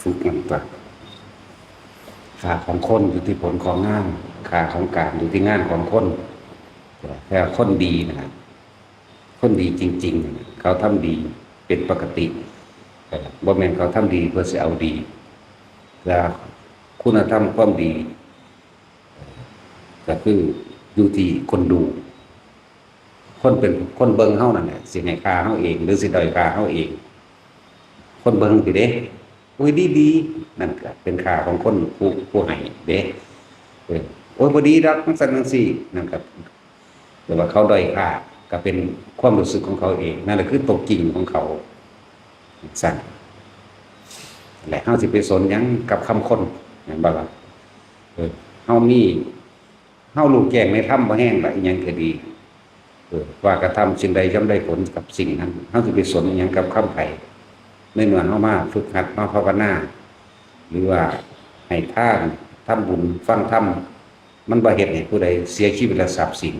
ฝึกมันตัวค่าของคนอยู่ที่ผลของงานค่าของการอยู่ที่งานของคนแค่คนดีนะครับคนดีจริงๆนะเขาทำดีเป็นปกติบ่แม่นเขาทำดีเพื่อจะเอาดีแล้วคุณธรรมความดีก็คืออยู่ที่คนดูคนเป็นคนเบิ่งเฮานั่นแหละสิให้ค่าเฮาเองหรือสิด้อยค่าเฮาเองคนเบิ่งสิเด้อุ้ยดีๆนั่นก็เป็นค่าของคนผู้ให้เด้โอ้ยบ่ดีดอกจังซั่นจังซี่นั่นก็แต่ว่าเขาด้อยค่าก็เป็นความรู้สึกของเขาเองนั่นแหละคือตัวจริงของเขาสั่นแหละเฮาสิไปสนหยังกับคำคนแม่นบ่ล่ะเฮารู้แจ้งในธรรมบ่แห้งละอีหยังก็ดีว่ากระทำสิ่งใดย่อมได้ผลกับสิ่งนั้นเฮาสิไปสนอีหยังกับคำไผในเมื่อเฮามาฝึกหัดมาภาวนาหรือว่าให้ทานทำบุญฟังธรรมมันบ่เฮ็ดให้ผู้ใดเสียชีวิตและทรัพย์สิน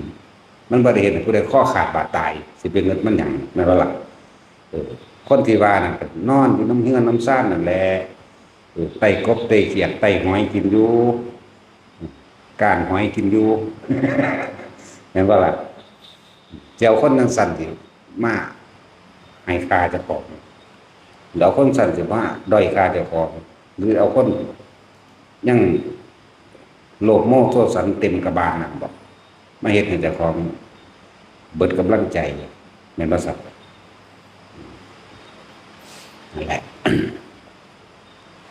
มันบ่ได้เฮ็ดให้ผู้ใดข้อขาดบาดตายสิเป็นเงินมันหยังแม่นบ่ล่ะคนที่ว่านั่นก็นอนอยู่น้ำเฮือนน้ำซ่านนั่นแหละไต่กบไต่เขียดไต่หอยกินอยู่ก้างหอยกินอยู่แม่นบ่ล่ะเจ้าคนจังซั่นสิมาให้ค่าเจ้าของแล้วคนซั่นสิว่าด้อยค่าเจ้าของหรือเอาคนยังโลภโมโทสันเต็มกระบาลนั่นบ่มาเฮ็ดให้เจ้าของเบิดกำลังใจแม่นบ่ซับนั่นแหละ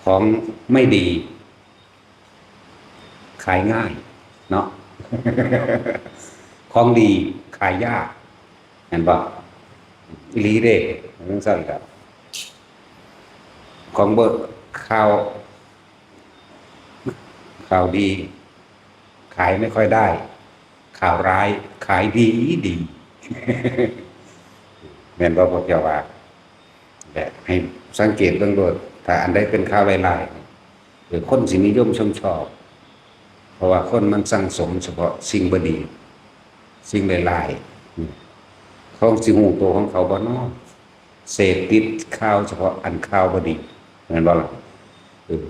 ของไม่ดีขายง่ายเนาะ ของดีขายยากเห็นบ่อีหลีเด้จังซั่นครับของเบิกข่าวดีขายไม่ค่อยได้ข่าวร้ายขายดีแม่นบ่พวกเจ้าว่าแต่ให้สังเกตเบิ่งโดดถ้าอันใดเป็นข่าวร้ายๆหรือคนสินิยมชอบเพราะว่าคนมันสั่งสมเฉพาะสิ่งบ่ดีสิ่งร้ายๆเขาสิฮู้ตัวของเขาบ่เนาะเสพติดข่าวเฉพาะอันข่าวบ่ดีแม่นบ่ล่ะ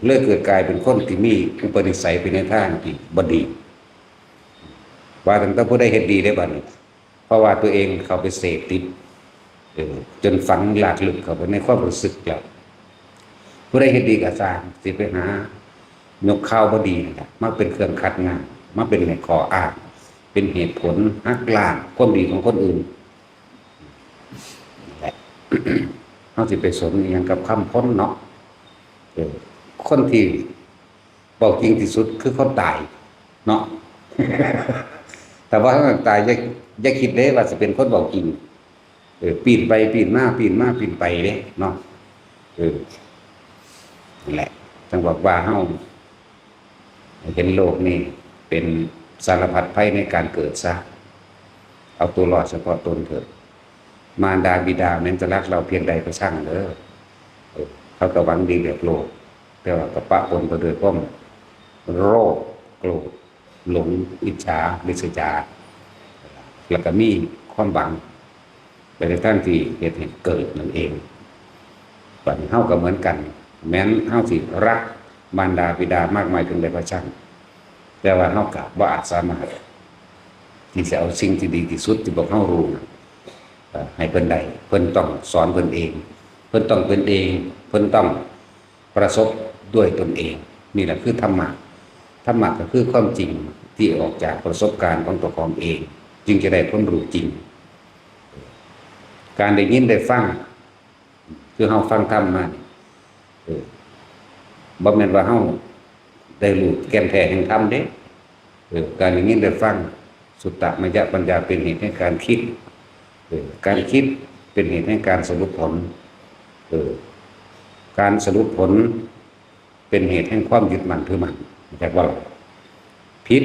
เลิกเกิดกลายเป็นคนที่มีอุปนิสัยไปในทางที่บ่ดีว่าตั้งแต่ผู้ใดเฮ็ดดีได้บัดนี้เพราะว่าตัวเองเข้าไปเสพติดจนฝังหลากลึกเข้าไปในความรู้สึกแล้วผู้ใดเฮ็ดดีก็สร้างสิไปหายกข่าวบ่ดีนะครับมาเป็นเครื่องขัดงานมาเป็นข้ออ้างเป็นเหตุผลหักล้างความดีของคนอื่นเฮาสิไปสนอีหยังกับคำคนเนาะคนที่บอกจริงที่สุดคือคนตายเนาะ แต่ว่าถ้าตายอย่าคิดเด้ว่าจะเป็นคนบอกจริงปีนไปปีนมาปีนมาปีนไปเด้เนาะนั่นแหละจังหวะว่าเฮาเห็นโลกนี่เป็นสารพัดภัยในการเกิดซะเอาตัวรอดเฉพาะตนเถิดมารดาบิดาแม้นจะรักเราเพียงใดก็ช่างเด้อเขาก็หวังดีแบบโลกแต่ว่าก็ปะปนไปด้วยความโรคโกรธหลงอิจฉาริษยาแล้วก็มีความหวังไปในทางที่เหตุให้เกิดนั่นเองบัดนี้เฮาก็เหมือนกันแม้นเฮาสิรักมารดาบิดามากมายถึงใดก็ช่างแต่ว่าเฮาก็บ่อาจสามารถที่จะเอาสิ่งที่ดีที่สุดที่พวกเฮารู้ให้เพิ่นได้เพิ่นต้องสอนเพิ่นเองเพิ่นต้องเป็นเองเพิ่นต้องประสบด้วยตนเองนี่แหละคือธรรมะก็คือความจริงที่ออกจากประสบการณ์ของตัวของเองจึงจะได้ความรู้จริงการได้ยินได้ฟังคือเฮาฟังธรรมมาบ่แม่นว่าเฮาได้รู้แก่นแท้แห่งธรรมเด้การได้ยินได้ฟังสุตตมยปัญญาเป็นเหตุให้การคิดการคิดเป็นเหตุให้การสรุปผลการสรุปผลเป็นเหตุแห่งความยึดมั่นถือมั่นจากว่าผิด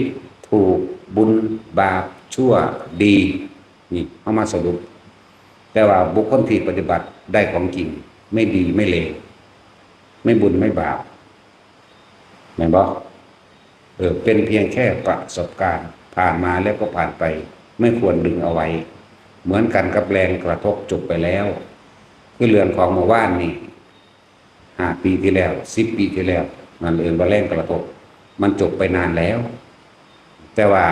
ถูกบุญบาปชั่วดีนี่เอามาสรุปแต่ว่าบุคคลที่ปฏิบัติได้ของจริงไม่ดีไม่เลวไม่บุญไม่บาปแม่นบ่เป็นเพียงแค่ประสบการณ์ผ่านมาแล้วก็ผ่านไปไม่ควรดึงเอาไว้เหมือนกันกับแรงกระทบจบไปแล้วคือเรื่องของเมื่อวานนี่ 5 ปีที่แล้ว10 ปีที่แล้วนั่นเอิ้นว่าแรงกระทบมันจบไปนานแล้วแต่ว่า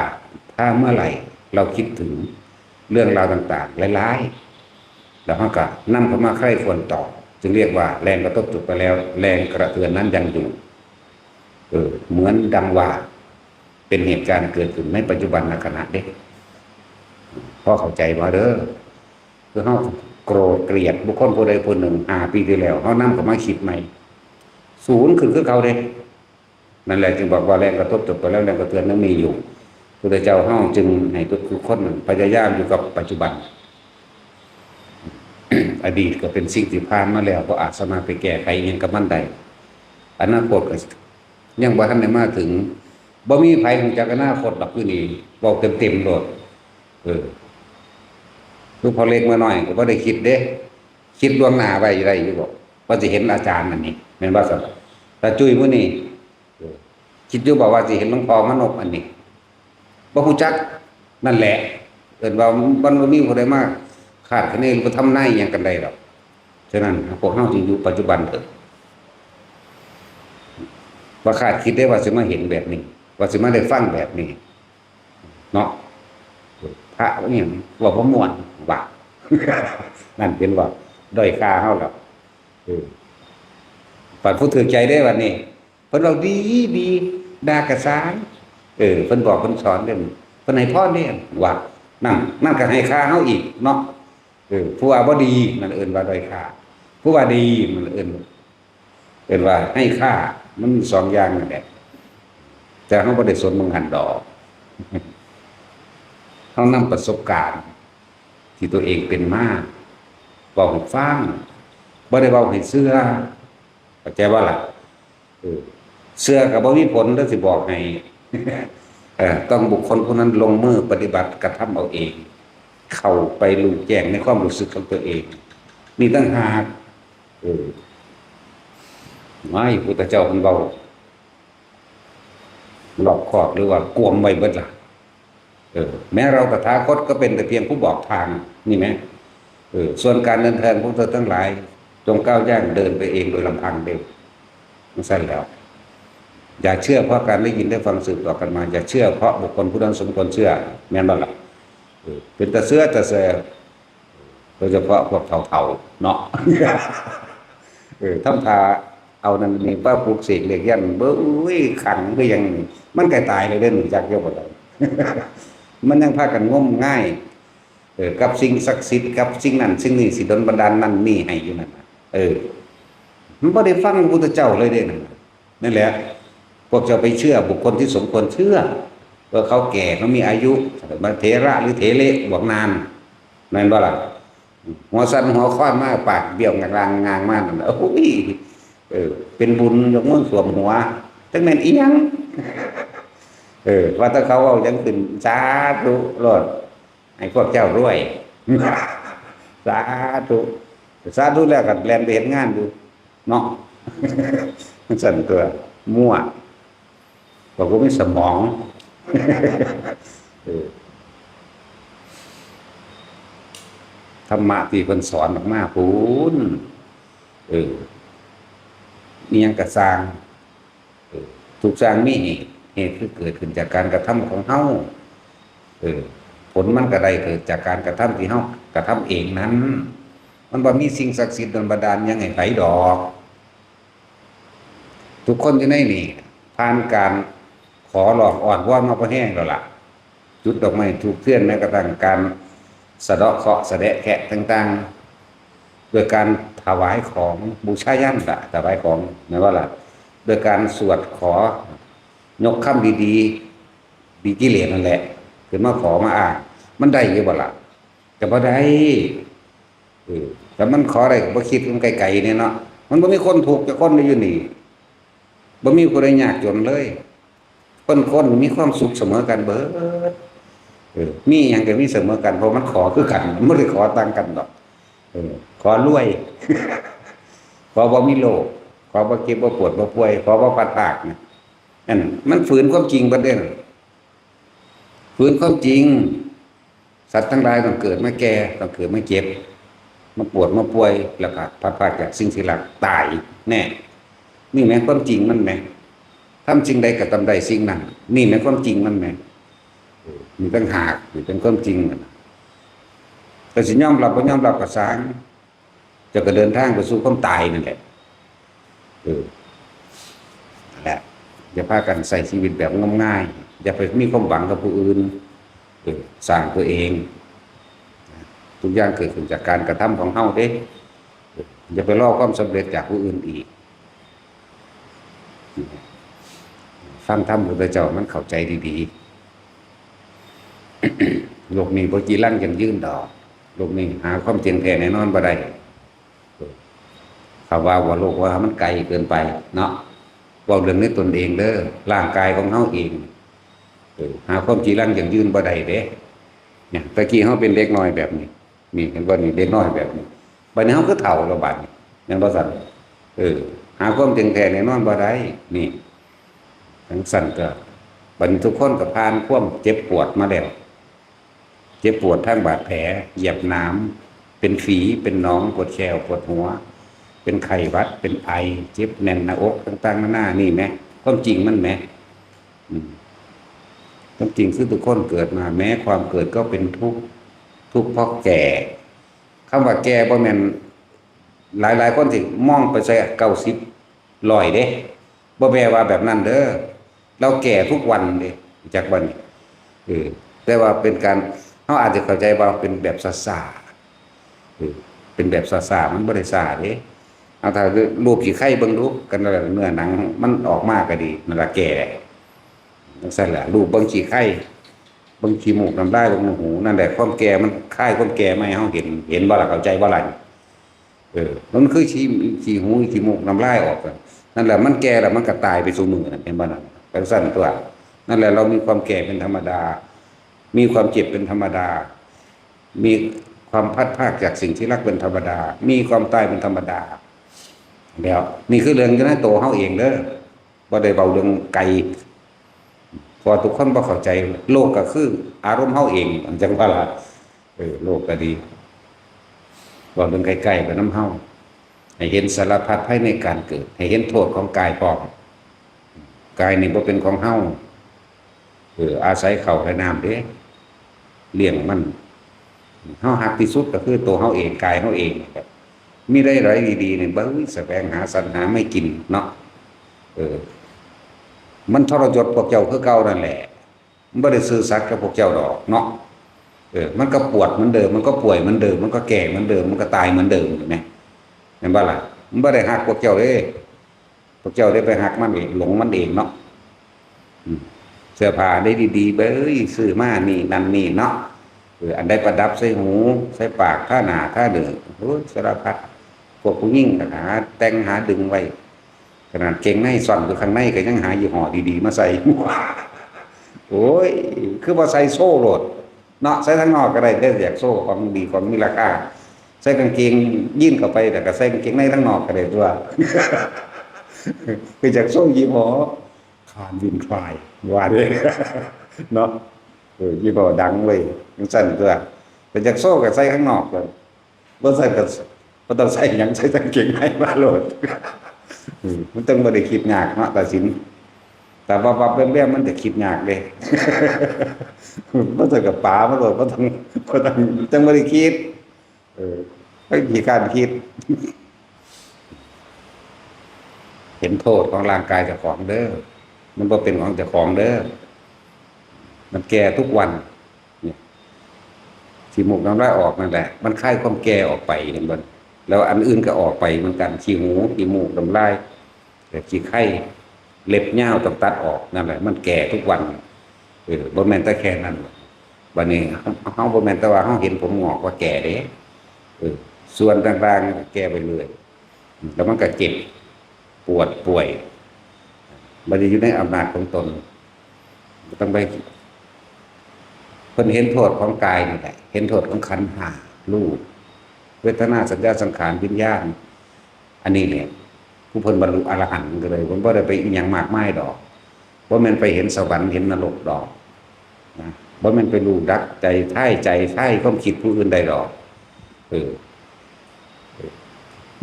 ถ้าเมื่อไหร่เราคิดถึงเรื่องราวต่างๆหลายๆแล้วเราก็นำเข้ามาใคร่ครวญต่อจึงเรียกว่าแรงกระทบจบไปแล้วแรงกระเทือนนั้นยังอยู่เหมือนดังว่าเป็นเหตุการณ์เกิดขึ้นในปัจจุบันขณะเด็กพอเข้าใจมาเด้อคือเฮาโกรธเกลียดบุคคลผู้ใดผู้หนึ่ง5 ปีที่แล้วเฮานำเข้ามาคิดใหม่ศูนย์ขึ้นคือเก่าเด้นั่นแหละจึงบอกว่าแรงกระทบจบไปแล้วแรงกระเทือนนั้นมีอยู่พระเจ้าเฮาจึงให้ทุกคนพยายามอยู่กับปัจจุบัน อดีตก็เป็นสิ่งที่ผ่านมาแล้วก็อาจสามารถไปแก้ไขอิหยังกับมันได้อนาคตก็ยังบ่ทันได้มาถึงบ่มีไผฮู้จักอนาคตดอกอยู่นี่เว้าเต็มๆโลดคือพอเล็กมาหน่อยก็บ่ได้คิดเด้คิดล่วงหน้าไว้ได้อยู่บ่ว่าสิเห็นอาจารย์อันนี้แม่นบ่ซั่นตาจุ้ยมื้อนี้คิดอยู่บ่ว่าสิเห็นหลวงพ่อมนกอันนี้บ่ฮู้จักนั่นแหละเอิ้นว่ามันบ่มีผู้ใดมาคาดคะเนหรือทำนายหยังกันได้ดอกฉะนั้นพวกเฮาจึงอยู่ปัจจุบันเถิดว่าคาดคิดได้ว่าสิมาเห็นแบบนี้ว่าสิมาได้ฟังแบบนี้เนาะพระนี่ว่าบ่ม่วนว่า นั่นเป็นว่าด้อยค่าเฮาแล้วปัดผู้ถือใจได้วันนี้เพิ่นเราดีด่ากระสานเพิ่นบอกเพิ่นสอนเด้อเพิ่นให้พรเด้ว่านั่นก็ให้ค่าเฮาอีกเนาะผู้ว่าบ่ดีนั่นเอิ้นว่าด้อยค่าผู้ว่าดีมันเอิ้นว่าให้ค่ามันมี2อย่างนั่นแหละแต่เฮาบ่ได้สนมึงหันดอกเฮานำประสบการณ์ที่ตัวเองเป็นมาเว้าให้ฟังบ่ได้เว้าให้เชื่อเข้าใจบ่ล่ะเชื่อก็บ่มีผลเด้อสิบอกให้ ต้องบุคคลผู้นั้นลงมือปฏิบัติกระทำเอาเองเข้าไปรู้แจ้งในความรู้สึกของตัวเองนี่ต่างหากไม่พุทธเจ้าเพิ่นเว้าหลอกคอบหรือว่ากวมไว้เบิดล่ะแม้เราตถาคตก็เป็นแต่เพียงผู้บอกทางนี่แม้ส่วนการเดินทางพวกเธอทั้งหลายจงก้าวย่างเดินไปเองโดยลำพังเดียวมันสั้นแล้วอย่าเชื่อเพราะการได้ยินได้ฟังสืบต่อกันมาอย่าเชื่อเพราะบุคคลผู้นั้นสมควรเชื่อแม่นบ่ล่ะเป็นตะเสื้อตะแสโดยเฉพาะพวกเฒ่าๆเนาะ ทำทาเอานั่นนี่ป้าปลูกเสกเหล็กยันเบ้ยขังก็ยังมันใกล้ตายเลยเด้อจักเยอะบ่ได้ มันยังพากันงมง่ายกับสิ่งศักดิ์สิทธิ์กับสิ่งนั้นสิ่งนี้สิดลบันดาลนั่นนี่ให้อยู่นั่นมันบ่ได้ฟังพระพุทธเจ้าเลยเด้นั่นแหละพวกเจ้าไปเชื่อบุคคลที่สมควรเชื่อว่าเขาแก่เขามีอายุมาเถระหรือเถเละบอกนานนั่นบ่ล่ะหัวสั้นหัวค้อนมากปากเบี้ยวงางมากนั่นโอ้ยเป็นบุญยกมือสวมหัวจังแม่นอีหยังว่าถ้าเขาเอาจังขึ้นสาธุรอดให้พวกเจ้ารวย สาธุแล้วก็แล่นไปเฮ็ดงานดูเนาะ มันสั่นตัวมั่วบอกว่ามีสมอง ธรรมะที่เพิ่นสอนมากๆพูนมีหยังกระสร้างทุกสร้างมีเหตุคือเกิดขึ้นจากการกระทำของเฮาผลมันก็ได้เกิดจากการกระทำที่เฮากระทำเองนั้นมันบ่มีสิ่งศักดิ์สิทธิ์ดลบันดาลยังให้ไผดอกทุกคนที่ในนี่ผ่านการขอหลอกอ่อนวอนมาบ่แห้งแล้วล่ะจุดดอกไม้ถูกเทียนแม้กระทั่งการสะเดาะเคราะห์สะแดะแขะต่างๆโดยการถวายของบูชายันถวายของหมายว่าล่ะโดยการสวดขอยกคำดีกิเลสนั่นแหละคือมาขอมาอ้างมันได้อยู่บ่ล่ะก็บ่ได้แต่มันขอได้ก็บ่คิดมันไกลๆเนี่ยเนาะมันบ่มีคนถูกจักคนอยู่นี่บ่มีผู้ใดยากจนเลยคนมีความสุขเสมอกันเบิดมีหยังก็มีเสมอกันเพราะมันขอคือกันมันบ่ได้ขอต่างกันดอกขอรวย ขอบ่มีโรคขอบ่เจ็บบ่ปวดบ่ป่วยขอบ่พัดภาคนะนั่นมันฝืนความจริงเบิดเด้อฝืนความจริงสัตว์ทั้งหลายต้องเกิดมาแก่ต้องเกิดมาเจ็บ มาปวดมาป่วยแล้วก็พัดพรากจากสิ่งที่รักตายแน่นี่แม่ความจริงมันแม่ทำจริงใดก็ทำใดสิ่งนั้นนี่แม่ความจริงมันแม่มีตั้งหากมีเป็นความจริงแต่สิยอมรับบ่ยอมรับก็สร้างจะก็เดินทางไปสู่ความตายนั่นแหละนั่นแหละอย่าพากันใส่ชีวิตแบบงมง่ายอย่าไปมีความหวังกับผู้อื่นสร้างตัวเองทุกอย่างเกิดขึ้นจากการกระทำของเฮาเด้อย่าไปรอความสำเร็จจากผู้อื่นอีกฟังธรรมพระพุทธเจ้ามันเข้าใจดีๆโลกนี้บ่จีรังยังยืนดอกโลกนี้หาความจริงแท้แน่นอนบ่ได้เขาว่าโลกว่ามันไกลเกินไปเนาะเว้าเรื่องในตนเองเด้อร่างกายของเฮาเองหาความจริงรังยังยืนบ่ได้เด้เนี่ยตะกี้เฮาเป็นเด็กน้อยแบบนี้นี่เห็นบ่นี่เด็กน้อยแบบนี้บัดนี้เฮาคือเฒ่าแล้วบัดนี้ยังบ่ซั่นหาความจริงแท้แน่นอนบ่ได้นี่ทั้งสั่นก็บัดนี้ทุกคนก็ผ่านความเจ็บปวดมาแล้วเจ็บปวดทั้งบาดแผลเหยียบน้ำเป็นฝีเป็นหนองปวดแขวปวดหัวเป็นไข้หวัดเป็นไอเจ็บแน่นหน้าอกต่างๆนานานี่แม้ความจริงมันแม้ความจริงคือทุกคนเกิดมาแม้ความเกิดก็เป็นทุกข์เพราะแก่คำว่าแก่บ่แม่นหลายคนที่มองไปใส่90 100เด้บ่แปลว่าแบบนั้นเด้อเราแก่ทุกวันเด้จากวันนี้แต่ว่าเป็นการเฮาอาจจะเข้าใจว่าเป็นแบบซ่าๆเป็นแบบซ่าๆมันบ่ได้ซ่าเด้เอาถ้ารูปขี้ไข่เบิ่งดูกันแล้วเนื้อหนังมันออกมาก็ดีนั่นล่ะแก่จังซั่นแหละรูปเบิ่งขี้ไข่เบิ่งขี้มูกน้ำลายเบิ่งหูนั่นแหละความแก่มันคายความแก่มาให้เฮาเห็นบ่ล่ะเข้าใจบ่ล่ะมันคือขี้หูขี้มูกน้ำลายออกนั่นแหละมันแก่แล้วมันก็ตายไปสู่มือนั่นเห็นบ่นั่นเป็นสั้นตัวนั่นแหละเรามีความแก่เป็นธรรมดามีความเจ็บเป็นธรรมดามีความพัดพรากจากสิ่งที่รักเป็นธรรมดามีความตายเป็นธรรมดาแล้วนี่คือเรื่องอยู่ในตัวเฮาเองเด้อบ่ได้เว้าเรื่องไกลพอทุกคนบ่เข้าใจโลกก็คืออารมณ์เฮาเองจังว่าล่ะโลกก็ดีบ่เรื่องใกล้ๆกับน้ำเฮาให้เห็นสารพัดภายในการเกิดให้เห็นโทษของกายพร้อมกายนี่บ่เป็นของเฮาอาศัยข้าวและน้ำเด้เลี้ยงมันเฮาฮักที่สุดก็คือตัวเฮาเองกายเฮาเองมีได้หลายดีๆนี่บ่แสวงหาสรรหาไม่กินเนาะมันทรยศพวกเจ้าคือเก่านั่นแหละมันบ่ได้ซื่อสัตย์กับพวกเจ้าดอกเนาะมันก็ปวดเหมือนเดิมมันก็ป่วยเหมือนเดิมมันก็แก่เหมือนเดิมมันก็ตายเหมือนเดิมเห็นมั้ยเห็นบ่ล่ะมันบ่ได้ฮักพวกเจ้าเด้พวกเจ้าได้ไปฮักมันเองหลงมันเองเนาะเสื้อผ้าได้ดีๆเบ้ยซื้อมานี่นั่นนี่เนาะอันใดประดับใส่หูใส่ปากท่าหน้าท่าเดือโอ้ยสารพัดพวกผู้หญิงก็หาแต่งหาดึงไว้ขนาดเกงในซ่อนอยู่ข้างในก็ยังหายี่ห้อดีๆมาใส่โอ้ยคือบ่ใส่โซ่โลดเนาะใส่ทั้งนอกก็ได้แต่อยากโซ่ของดีของมีราคาใส่กางเกงยีนเข้าไปแต่ก็ใส่กางเกงในทั้งนอกก็ได้ตัวคือจากโซ่ยี่ห้อคานวินคลายว่าเด้เนาะยี่ห้อดังเว้ยจังซั่นตัวแต่จากโซ่ก็ใส่ข้างนอกก็บ่ใส่ก็บ่ต้องใส่หยังใส่กางเกงในมาโลดมันต้องบ่ได้คิดยากเนาะตัดสินแต่ว่าแว่ๆมันจะคิดยากเด้บ่ต้องกับป๋ามาโลดบ่ต้องจังบ่ได้คิดไอ้ขี้การคิดเห็นโทษของร่างกายเจ้าของเด้อมันบ่เป็นของเจ้าของเด้อมันแก่ทุกวันเนี่ยขี้มูกน้ำลายออกนั่นแหละมันคลายความแก่ออกไปเห็นบ่แล้วอันอื่นก็ออกไปเหมือนกันขี้หูขี้มูกน้ำลายแต่ขี้ไข้เล็บยาวต้องตัดออกนั่นแหละมันแก่ทุกวันบ่แม่นแต่แค่นั้นบัดนี้เฮาบ่แม่นแต่ว่าเฮาเห็นผมงอกว่าแก่เด้ส่วนต่างๆแก่ไปเรื่อยแล้วมันก็เจ็บปวดป่วยบัดนี้อยู่ในอำนาจของตนต้องไปเพิ่นเห็นโทษของกายนี่แหละเห็นโทษของขันธ์5รูปเวทนาสัญญาสังขารวิญญาณอันนี้เนี่ยผู้เพิ่นบรรลุอรหันต์ก็เลยเพิ่นบ่ได้ไปอีหยังมากมายดอกบ่แม่นไปเห็นสวรรค์เห็นนรกดอกนะบ่แม่นไปรู้ดักใจท้ายความคิดผู้อื่นได้ดอก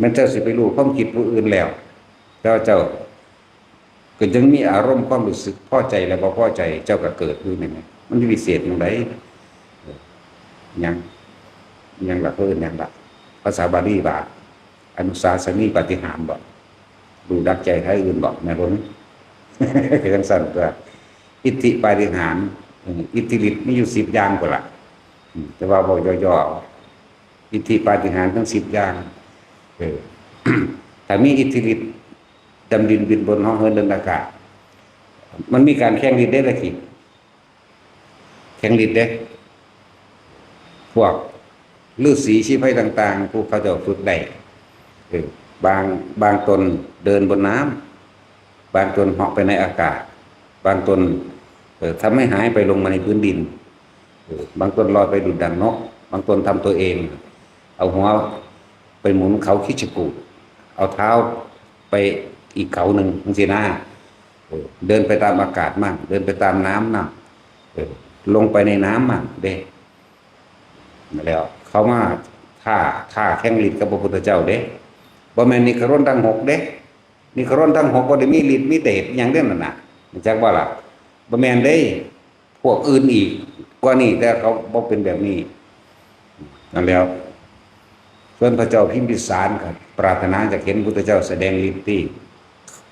มันเจ้าสิไปรู้ความคิดผู้อื่นแล้วแต่ว่าเจ้าก็ยังมีอารมณ์ความรู้สึกพอใจและบ่พอใจเจ้าก็เกิดอยู่นี่ไงมันวิเศษตรงไหนยังยังละเพิ่นยังละภาษาบาลีว่าอนุสาสนีปาฏิหาริย์บ่ดูดักใจใครอื่นบ่แม่นบ่คือจังซั่นตัวอิทธิปาฏิหาริย์อิทธิฤทธิ์มีอยู่10อย่างพุ่นล่ะแต่ว่าบ่ย่อๆอิทธิปาฏิหาริย์ทั้ง10อย่างถ้ามีอิทธิฤทธิ์ดำดินบินบนห้องเฮินเดินอากาศมันมีการแข่งฤทธิ์ได้ละสิแข่งฤทธิ์เด้พวกฤาษีชีพให้ต่างๆผู้เขาจะฝึกได้บางตนเดินบนน้ำบางตนเหาะไปในอากาศบางตนทำให้หายไปลงมาในพื้นดินบางตนลอยไปดุจดังนกบางตนทำตัวเองเอาหัวไปหมุนเขาคิดกูดเอาเท้าไปอีกเขาหนึ่งจังซี่นะเดินไปตามอากาศมั่งเดินไปตามน้ำมั่งลงไปในน้ำมั่งเด้แล้วเขามาท่าแข่งฤทธิ์กับพระพุทธเจ้าเด้บ่แม่นนิครนทั้ง6เด้นิครนทั้ง6บ่ได้มีฤทธิ์มีเดชหยังเด้นั่นน่ะจักว่าล่ะบ่แม่นเด้พวกอื่นอีกกว่านี้แต่เขาบ่เป็นแบบนี้นั่นแล้วส่วนพระเจ้าพิมพิสารก็ปรารถนาจะเห็นพุทธเจ้าแสดงฤทธิ์ที่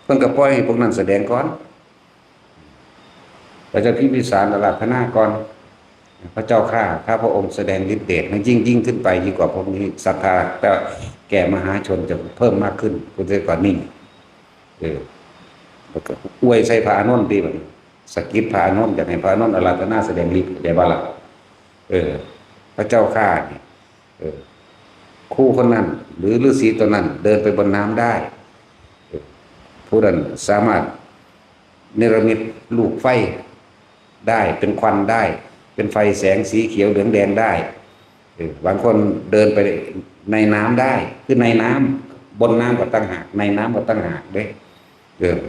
เพิ่นก็ปล่อยให้พวกนั้นแสดงก่อนพระเจ้าพิมพิสารอาราธนาก่อนพระเจ้าข้าพระองค์แสดงฤทธิ์เดชให้ยิ่งขึ้นไปยิ่งกว่าพวกนี้ศรัทธาแต่แก่มหาชนจะเพิ่มมากขึ้นพุทธเจ้าก็นิ่งแล้วก็อวยใส่พระอานนท์ดีบัดสกิดพระอานนท์อยากให้พระอานนท์อาราธนาแสดงฤทธิ์ได้บ่ล่ะพระเจ้าข้านี่คู่คนนั้นหรือฤาษีตัวนั้นเดินไปบนน้ำได้ผู้นั้นสามารถเนรมิตลูกไฟได้เป็นควันได้เป็นไฟแสงสีเขียวเหลืองแดงได้บางคนเดินไปในน้ำได้คือในน้ำบนน้ำก็ตั้งหากในน้ำก็ตั้งหากเด้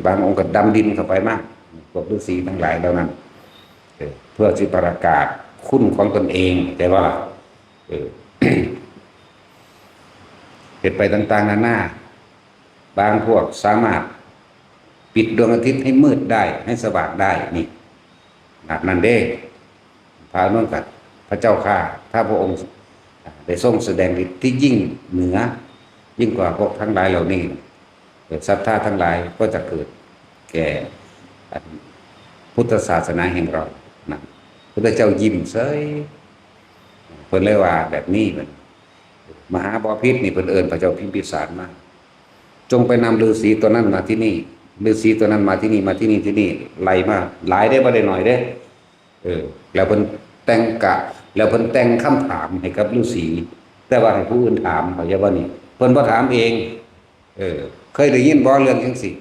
บางองค์ก็ดำดินเข้าไปมากพวกฤาษีทั้งหลายเหล่านั้นเพื่อที่ประกาศคุณของตนเองแต่ว่าเหตุไปต่างๆนานาบางพวกสามารถปิดดวงอาทิตย์ให้มืดได้ให้สว่างได้นี่นั่นเด้พระอานนท์กับพระเจ้าข้าถ้าพระองค์ได้ทรงแสดงฤทธิ์ที่ยิ่งเหนือยิ่งกว่าพวกทั้งหลายเหล่านี้ศรัทธาทั้งหลายก็จะเกิดแก่พุทธศาสนาแห่งเรานะพระเจ้ายิ้มเฉยเพิ่นเลยว่าแบบนี้มันมหาบพิตรนี่เพิ่นเอิ้นพระเจ้าพิมพิสารมาจงไปนำฤาษีตัวนั้นมาที่นี่ฤาษีตัวนั้นมาที่นี่มาที่นี่ที่นี่ไล่มาหลายได้บ่ได้หน่อยเด้แล้วเพิ่นแต่งแล้วเพิ่นแต่งคำถามให้กับฤาษีแต่ว่าให้ผู้อื่นถามเขาอย่าว่านี่เพิ่นบ่ถามเองเคยได้ยินบ่เรื่องจังซี่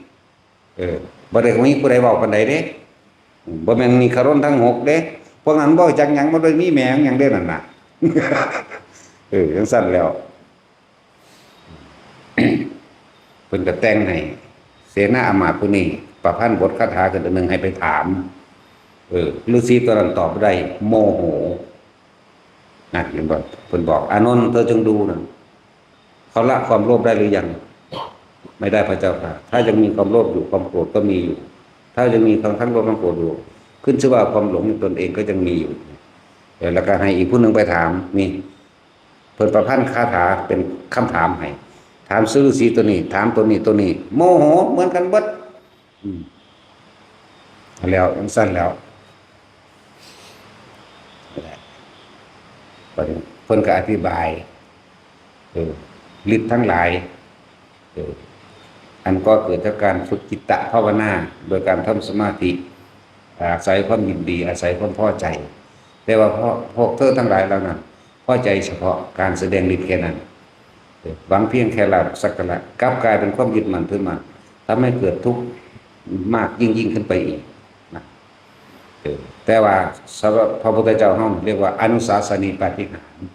บ่ได้มีผู้ใดเว้าปานใดเด้บ่แม่นนิครนทั้ง6เด้พวกนั้นบ่จักหยังบ่ได้มีแหมงหยังเด้นั่นน่ะจังซั่นแล้วเพิ่นก็แต่งให้เสนาอามาตย์ผู้นี้ประพันธ์บทคาถาขึ้นอันนึงให้ไปถามฤาษีตัวนั้นตอบได้โมโหนั่นเพิ่นบอกอานนท์เธอจงดูนะเขาละความโลภได้หรือยังไม่ได้พระเจ้าค่ะถ้ายังมีความโลภอยู่ความโกรธก็มีอยู่ถ้ายังมีทั้งโลภทั้งโกรธอยู่ขึ้นชื่อว่าความหลงในตนเองก็ยังมีอยู่แล้วก็ให้อีกผู้หนึ่งไปถามนี่เพิ่นประพันธ์คาถาเป็นคำถามให้ถามฤาษีตัวนี้ถามตัวนี้โมโหเหมือนกันเบิดแล้วสั้นแล้วเพิ่นก็อธิบายฤทธิ์ทั้งหลายอันก็เกิดจากการฝึกจิตตภาวนาโดยการทำสมาธิอาศัยความยินดีอาศัยความพอใจแต่ว่าพวกเธอทั้งหลายเหล่านั้นพอใจเฉพาะการแสดงฤทธิ์แค่นั้นหวังเพียงแค่ลาภสักการะกลับกลายเป็นความยึดมั่นถือมั่นทำให้เกิดทุกข์มากยิ่งขึ้นไปอีกนะแต่ว่าสำหรับพระพุทธเจ้าเฮาเรียกว่าอนุสาสนีปาฏิหาริย์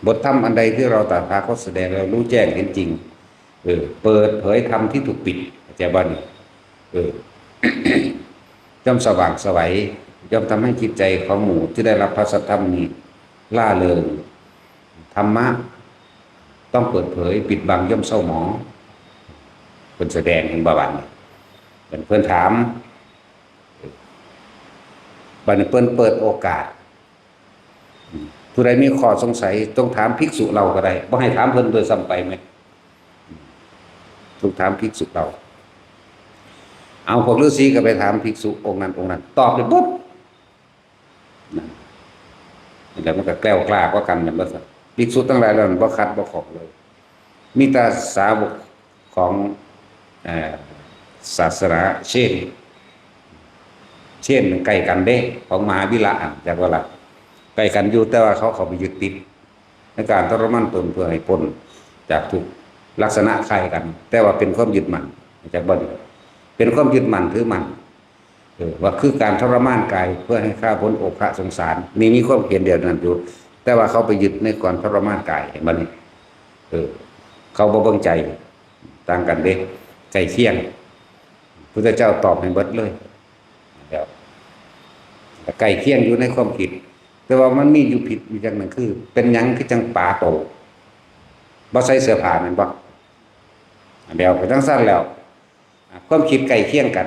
บทธรรมอันใดที่เราตถาคตแสดงเรารู้แจ้งเห็นจริงเปิดเผยธรรมที่ถูกปิดแต่บัดนี้ย่อมสว่างไสวย่อมทำให้จิตใจของหมู่ที่ได้รับพระสัทธรรมนี้ล่าเริงธรรมะ ต้องเปิดเผยปิดบังย่อมเศร้าหมองเป็นแสดงเห็นบาบันเป็นเพื่อนถามบันเปิ้นเปิดโอกาสผู้ใดมีข้อสงสัยต้องถามภิกษุเราก็ได้บ่ให้ถามเพิ่นโดยซ้ำไปไหมต้องถามภิกษุเราเอาพวกฤาษีก็ไปถามภิกษุองค์นั้นตอบเลยปุ๊บนี่แหละมันก็แกล้วกล้ากว่ากันอย่างนั้นภิกษุทั้งหลายเหล่านั้นบ่คัดบ่ขอเลยมีแต่สาวกของศาสนาเช่นใกล้กันเด้ของมหาวิระจากว่าล่ะใกล้กันอยู่แต่ว่าเขาไปยึดติดในการทรมานตนเพื่อให้พ้นจากทุกลักษณะคล้ายกันแต่ว่าเป็นความยึดมั่นจากบ่ดีเป็นความยึดมั่นถือมั่นว่าคือการทรมานกายเพื่อให้ข้าพ้นอกพระสงสารมีความเห็นเดียวนั้นอยู่แต่ว่าเขาไปยึดในก่อนทรมานกายเห็นบ่นี่เขาบ่เบิ่งใจต่างกันเด้ใจเที่ยงพุทธเจ้าตอบให้เบิดเลยแล้วไก่เที่ยงอยู่ในความผิดแต่ว่ามันมีอยู่ผิดอยู่อย่างหนึ่งคือเป็นหยังคือจังป่าโตบ่ใส่เสื้อผ้าแม่นบ่เดี๋ยวไปทั้งสั้นแล้วความคิดไก่เที่ยงกัน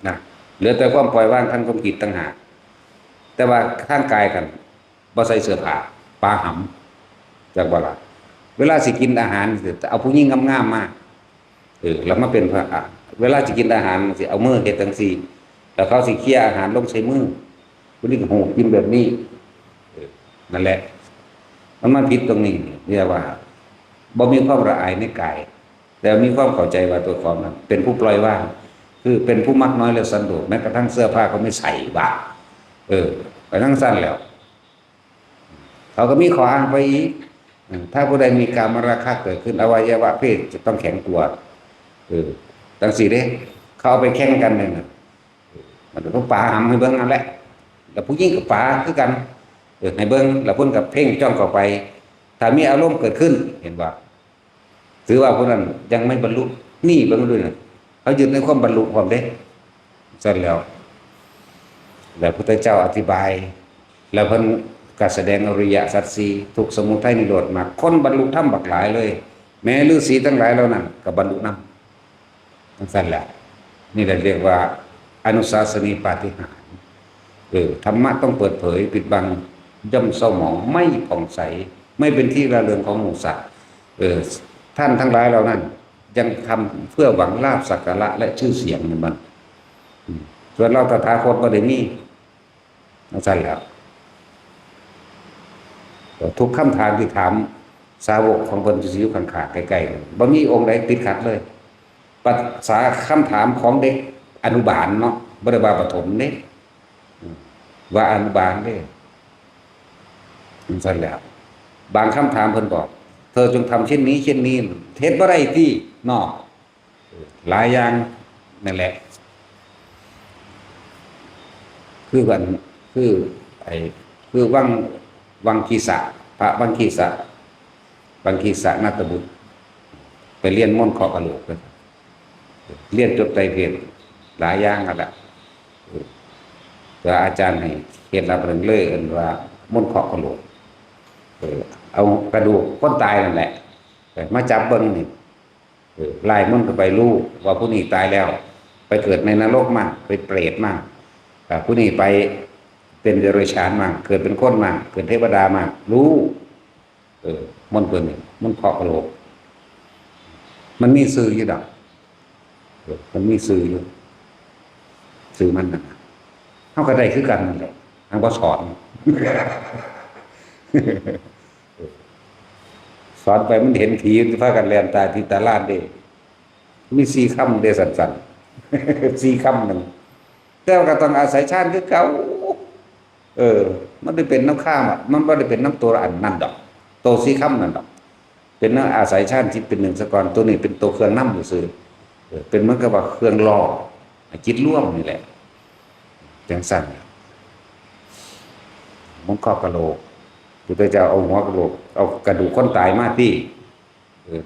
นะเหลือแต่ความปล่อยวางทางความคิดต่างหากแต่ว่าทางกายกันบ่ใส่เสื้อผ้าปลาหำจากบ่ล่ะเวลาสิกินอาหารจะเอาผู้หญิงงามๆมาแล้วมาเป็นพระเวลาจะกินอาหารสิเอามือเฮ็ดจังซี่แล้วเขาสิเคี่ยอาหารลงใส่มือผู้นี้ก็โหกินแบบนี้นั่นแหละมันผิดตรงนี้เรียกว่าบ่มีความละอายในกายแต่มีความเข้าใจว่าตัวของนั้นเป็นผู้ปล่อยวางคือเป็นผู้มักน้อยและสันโดษแม้กระทั่งเสื้อผ้าเขาไม่ใส่บ้าไปทั้งสั้นแล้วเขาก็มีข้ออ้างไปอีกถ้าผู้ใดมีกามราคะเกิดขึ้นอวัยวะเพศจะต้องแข็งตัวตั้งสี่เด้เขาเอาไปแข่งกันเลยนะมันต้องป่าหำให้เบิ้งนั่นแหละแล้วผู้หญิงกับป่าคือกันให้เบิ้งแล้วพุ่นกับเพ่งจ้องเข้าไปถ้ามีอารมณ์เกิดขึ้นเห็นว่าถือว่าพวกนั้นยังไม่บรรลุนี่เบิ้งด้วยนะเขายึดในความบรรลุความเด้เสร็จแล้วพุทธเจ้าอธิบายแล้วเพิ่นก็แสดงอริยสัจสี่ทุกสมุทัยนิโรธมาคนบรรลุธรรมบักหลายเลยแม้ฤาษีทั้งหลายเหล่านั้นก็บรรลุนำทั้งสั้นแหละนี่เรียกว่าอนุสาสนีปาฏิหาริย์ธรรมะต้องเปิดเผยปิดบังย่อมเศร้าหมองไม่ผ่องใสไม่เป็นที่ระเริงของหมู่สัตว์ท่านทั้งหลายเหล่านั้นยังทำเพื่อหวังลาภสักการะและชื่อเสียงมันส่วนเราตถาคตก็ได้มีทั้งสั้นแล้วทุกคำถามที่ถามสาวกของคนที่อยู่ข้างๆใกล้ๆบ่มีองค์ใดติดขัดเลยปัญหาคำถามของเด็กอนุบาลเนาะบ่ได้ว่าประถมเด้ว่าอนุบาลเด้นั่นแหละบางคำถามเพิ่นบอกเธอจงทำเช่นนี้เช่นนี้เฮ็ดบ่ได้ที่เนาะหลายอย่างนั่นแหละคือกันคือวังคีสะพระวังคีสะนาตบุตรไปเรียนม่อนเคาะกะโหลกเลยเรียนจบไตรเพศหลายอย่างนั่นแหละแต่อาจารย์ให้เฮ็ดรับเรื่องเลยว่าม่อนเคาะกะโหลกเอากระดูกคนตายนั่นแหละมาจับเบิ่งนี่ลายมันก็ไปรู้ว่าผู้นี้ตายแล้วไปเกิดในนรกมั่งไปเปรตมั่งผู้นี้ไปเป็นเดรัจฉานมั่งเกิดเป็นคนมั่งเกิดเทวดามั่งรู้มันเปิดนี่มันเคาะกะโหลกมันมีสื่ออยู่ดอกมันมีสื่ออยู่สื่อมันนะเฮาก็ได้คือกันนั่นแหละทางบ่สอนสอนไปมันเห็นผีพากันแล่นตายที่ตาลาดเด้มี4ค่ำเด้สั่นๆ4ค่ำนึงแต่ก็ต้องอาศัยชาติคือเก่ามันได้เป็นน้ำข้ามมันบ่ได้เป็นน้ำตัวอันนั่นดอกโต4ค่ำนั่นดอกเป็นน้ำอาศัยชาติจิตเป็นหนึ่งซะก่อนตัวนี้เป็นตัวเครื่องนำซื่อเป็นเหมือนกับว่าเครื่องล่อจิตร่วมนี่แหละจังสั่นมันครอบกะโหลกพุทธเจ้าเอาหัวกะโหลกเอากระดูกคนตายมาที่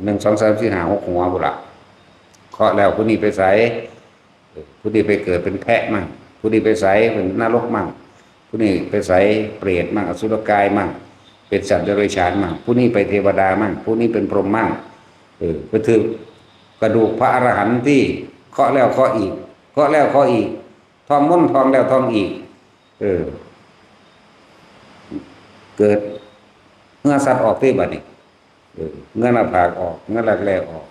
1 2 3 4 5 6หัวบุละเคาะแล้วผู้นี้ไปใส่ผู้นี้ไปเกิดเป็นแพะมั่งผู้นี้ไปใส่เป็นนรกมั่งผู้นี้ไปใส่เปรตมั่งอสุรกายมั่ง เป็นสัตว์เดรัจฉานมั่งผู้นี้ไปเทวดามั่งผู้นี้เป็นพรหมมั่งก็คือกระดูกพระอรหันต์ที่เคาะแล้วเคาะอีกเคาะแล้วเคาะอีกทองม้วนทองแล้วทองอีกเกิดเงื่อสัตว์ออกที่บัดนี้เงื่อหน้าผากออกเงื่อหลักแหลออก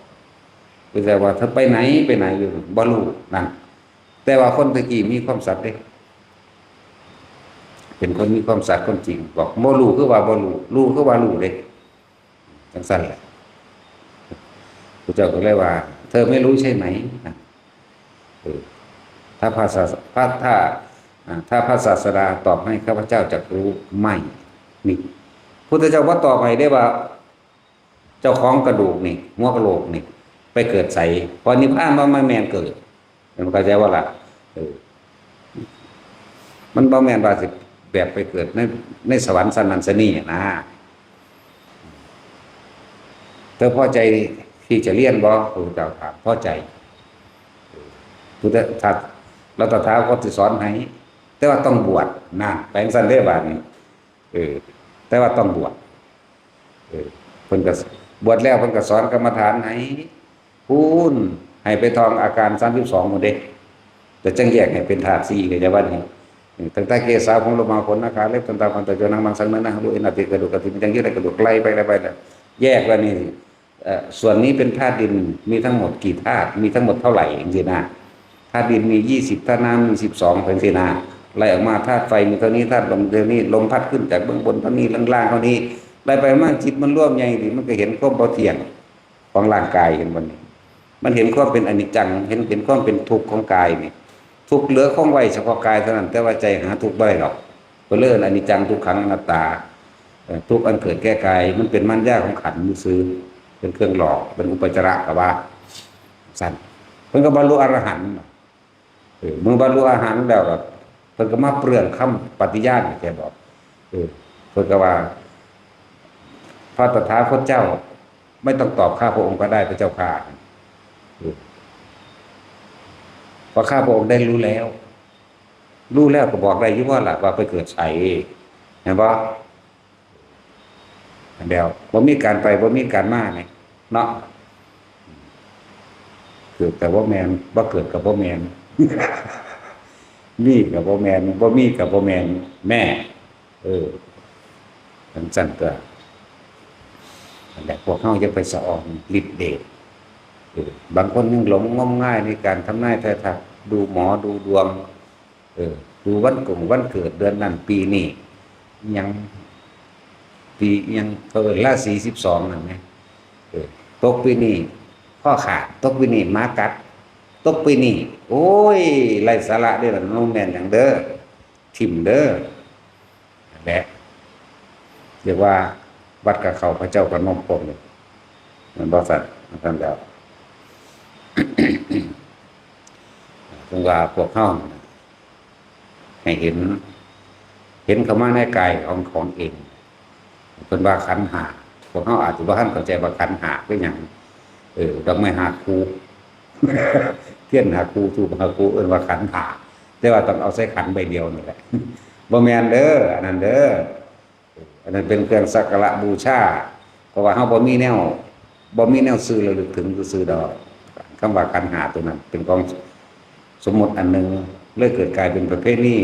ก็แปลว่าถ้าไปไหนอยู่บ่รู้นั่นแต่ว่าคนตะกี้มีความสัตย์เด้เป็นคนมีความสัตย์คนจริงบอกบ่รู้คือว่าบ่รู้คือว่ารู้เลยจังสั้นแหละพระเจ้าก็เลยว่าเธอไม่รู้ใช่ไหมนะถ้าพระพระศาสดาตอบให้ข้าพเจ้าจักรู้ไม่นี่พุทธเจ้าว่าตอบให้ได้ว่าเจ้าของกระดูกนี่หัวกะโหลกนี่ไปเกิดใสพอนิพพานบ่แม่นเกิดมันเข้าใจว่าล่ะมันบ่แม่นว่าสิแบบไปเกิดในสวรรค์สันนันสนี่นะเธอพอใจที่จะเรียนบ่พระเจ้าถามพอใจพุทธทัตเราตถาคตสิสอนให้แต่ว่าต้องบวชนะแปลงสันเดบานี่แต่ว่าต้องบวชเพิ่นก็บวชแล้วเพิ่นก็สอนกรรมฐานให้พูนให้ไปท่องอาการ32หมดเด้แต่จังแยกให้เป็นธาตุ4ก็จะว่านี่ตั้งแต่เกศาของโลมาขนนาคาเล็บตันตาพันตะโจนังมังสังนะรู้เอนาติกระดูกกระติมจังยึดกระดูกไล่ไปแล้วแยกว่านี่ส่วนนี้เป็นธาตุดินมีทั้งหมดกี่ธาตุมีทั้งหมดเท่าไหร่จังซี่นะธาตุดินมี20ธาตุน้ำมี12จังซี่นะไล่ออกมาธาตุไฟมีเท่านี้ธาตุลมเท่านี้ลมพัดขึ้นจากเบื้องบนเท่านี้ล่างๆเท่านี้ไล่ไปมากจิตมันร่วมใหญ่ดิมันก็เห็นความบ่เที่ยงของร่างกายเห็นบ่นี่มันเห็นความเป็นอนิจจังเห็นความเป็นทุกข์ของกายนี่ทุกข์เหลือของไว้เฉพาะกายเท่านั้นแต่ว่าใจหาทุกข์บ่ได้หรอกก็เลิกอนิจจังทุกขังอนัตตาทุกข์อันเกิดแก้กายมันเป็นมัญญาของขันธ์ซื่อเป็นเครื่องหลอกเป็นอุปจาระก็ว่าสั่นเพิ่นก็บรรลุอรหันต์เมื่อบรรลุอรหันต์แล้วก็เพิ่นก็มาเปลืองคำปฏิญาณแกบอกเพิ่นก็ว่าพระตถาคตเจ้าไม่ต้องตอบข้าพระองค์ก็ได้พระเจ้าค่ะเพราะข้าพระองค์ได้รู้แล้วก็บอกได้อยู่ว่าล่ะว่าไปเกิดไสเห็นบ่เดี๋ยวบ่มีการไปบ่มีการมาไงเนาะเกิดแต่ว่าแมนบ่เกิดกับบ่แมนมีกับบ่แมนบ่มีกับบ่แมนแม่สั่นก็แต่พวกเฮาจะไปสะออนฤทธิ์เดชบางคนยังหลงงมง่ายในการทำนายทายทักดูหมอดูดวงดูวันเกิดเดือนนั้นปีนี้ยังปียังราศี12นั่นแหมตกปีนี้ข้อขาดตกปีนี้หมากัดตกปีนี้โอ้ยไร้สาระเด้อล่ะน้องแม่นหยังเด้อทิ่มเด้อแหละเรียกว่าวัดกับเขาพระเจ้ากับนมปมเลยมันบ่สัตว์ท่านแล้วถึงว่าพวกเฮาให้เห็นเข้ามาในกายของเองเป็นว่าขันธ์ห้าพวกเฮาอาจจะบ่ทันเข้าใจว่าขันธ์ห้าเป็นหยังดอกไม้หาคูเทียนหาคูทูบหาคูเอิ้นว่าขันธ์ห้าแต่ว่าต้องเอาใส่ขันใบเดียวนี่แหละบ่แม่นเด้ออันนั้นเด้ออันนั้นเป็นเครื่องสักการะบูชาเพราะว่าเฮาบ่มีแนวซื้อระลึกถึงซื่อๆดอกคำว่าขันธ์ห้าตัวนั้นเป็นของสมมุติอันนึงเลยเกิดกลายเป็นประเภทนี้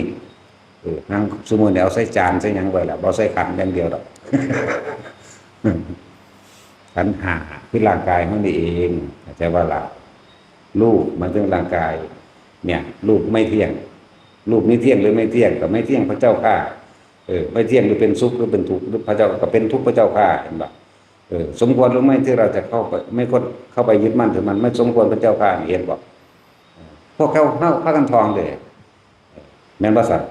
นั่งสมมุติเอาใส่จานใส่หยังไว้ล่ะบ่ใส่ขันอย่างเดียวดอกขันธ์ห้าคือร่างกายของนี่เองเข้าใจว่าล่ะรูปมันถึงร่างกายเนี่ยรูปไม่เที่ยงรูปนี้เที่ยงหรือไม่เที่ยงก็ไม่เที่ยงพระเจ้าข้าไม่เที่ยงหรือเป็นสุขหรือเป็นทุกข์หรือพระเจ้าก็เป็นทุกข์พระเจ้าข้าเห็นบ่สมควรหรือไม่ที่เราจะเข้าไปไม่ควรเข้าไปยึดมั่นถือมันไม่สมควรพระเจ้าข้าเห็นบ่พวกเขาพากันทองเลยแม่นบ่สัตว์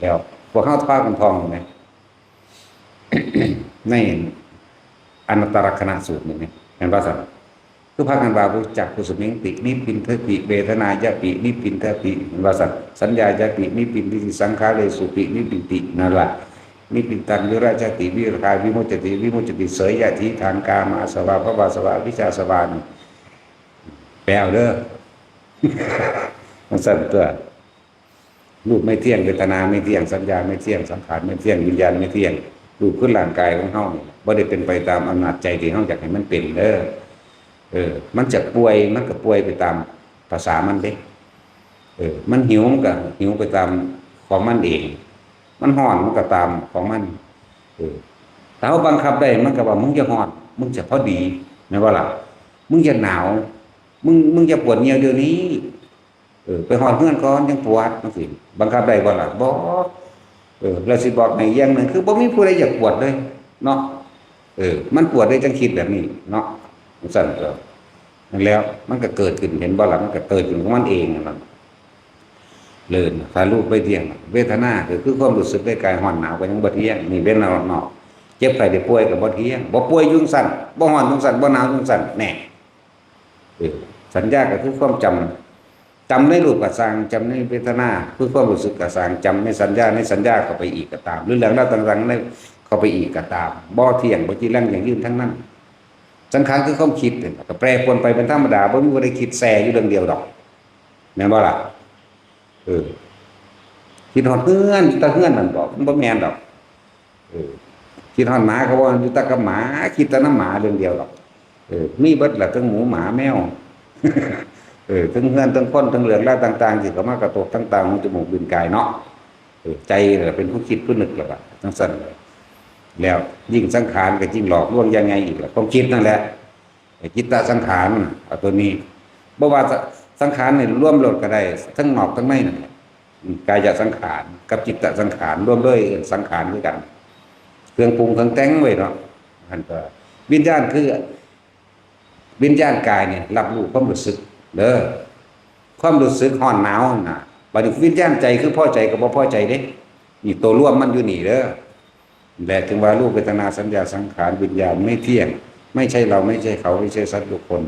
แล้วพวกเขาพากันทองเห็นมั้ยในอนัตตลักษณะสูตรนี่แม่นบ่สัตว์คือพากันว่ารู้จักกุศลนิตินิพินทติเวทนายะปินิพินทติว่าสัญญายะปินิพินติสังขารเรสุปินิพินตินั่นล่ะนิพินตังวิราชติวิราคาวิมุตติเสยยะทิทางกามาสวะภวาสวะวิชาสวานแปลเอาเด้อมันสั่นตัวรูปไม่เที่ยงเวทนาไม่เที่ยงสัญญาไม่เที่ยงสังขารไม่เที่ยงวิญญาณไม่เที่ยง รูปคือร่างกายของเฮานี่บ่ได้เป็นไปตามอำนาจใจที่เฮาอยากให้มันเป็นเด้อมันจะป่วยมันก็ป่วยไปตามภาษามันเด้มันหิวมันก็หิวไปตามของมันเองมันร้อนมันก็ตามของมันแต่เฮาบังคับได้มันก็ว่ามึงจะร้อนมึงจะพอดีแม่นบ่ล่ะมึงจะหนาวมึงจะปวดเหี่ยวเดี๋ยวนี้ไปหอดเฮือนก่อนยังปวดจังซี่บังคับได้บ่ล่ะบ่แล้วสิบอกให้อย่างหนึงคือบ่มีผู้ใดอยากปวดเลยเนาะมันปวดได้จังคิดแบบนี้เนาะสั่นก็นั่นแล้วมันก็เกิดขึ้นเห็นบ่ล่ะมันก็เกิดขึ้นของมันเองนั่นล่ะเลินถ้ารูปไปเที่ยงเวทนาคือความรู้สึกในกายร้อนหนาวก็ยังบ่เที่ยงนี่เป็นเนาะเจ็บไข้ได้ป่วยก็บ่เที่ยงบ่ป่วยยุงสั่นบ่ร้อนยุงสั่นบ่หนาวยุงสั่นแน่สัญญาก็คือความจำในรูปก็สร้างจำในเวทนาคือความรู้สึกก็สร้างจำในสัญญาเข้าไปอีกก็ตามหรือเรื่องราวต่างๆในเข้าไปอีกก็ตามบ่เที่ยงบ่จีรังอย่างยืนทั้งนั้นสังขารคือความคิดก็แปรปรวนไปเป็นธรรมดาบ่มีบ่ได้คิดแซ่อยู่เรื่องเดียวดอกแม่นบ่ล่ะคิดฮอดเฮือนตะเฮือนนั่นบ่มันบ่แม่นดอกคิดฮอดหมาก็ว่าอยู่ตะกับหมาคิดแต่น้ำหมาเรื่องเดียวดอกมีเบิดล่ะทั้งหมูหมาแมวทั้งเฮือนทั้งคนทั้งเรื่องราวต่างๆที่เข้ามากระทบต่างๆของจมูกลิ้นกายเนาะใจเป็นผู้คิดผู้นึกล่ะว่าจังซั่นแล้วยิ่งสังขารก็ยิ่งหลอกลวงยังไงอีกล่ะความคิดนั่นแหละจิตตสังขารตัวนี้บ่ว่าสังขารนี่รวมโลดก็ได้ทั้งนอกทั้งในนั่นแหละกายสังขารกับจิตตสังขารรวมด้วยสังขารคือกันเครื่องปรุงเครื่องแต่งไว้เนาะหั่นก็วิญญาณคือวิญญาณกายเนี่ยรับรู้ความรู้สึกเด้อความรู้สึกร้อนหนาวน่ะบัดนี้วิญญาณใจคือพอใจกับบ่พอใจเด้นี่ตัวร่วมมันอยู่นี่เด้อและถึงว่ารูปเวทนาสัญญาสังขารวิญญาณไม่เที่ยงไม่ใช่เราไม่ใช่เขาไม่ใช่สัตว์ทุกคน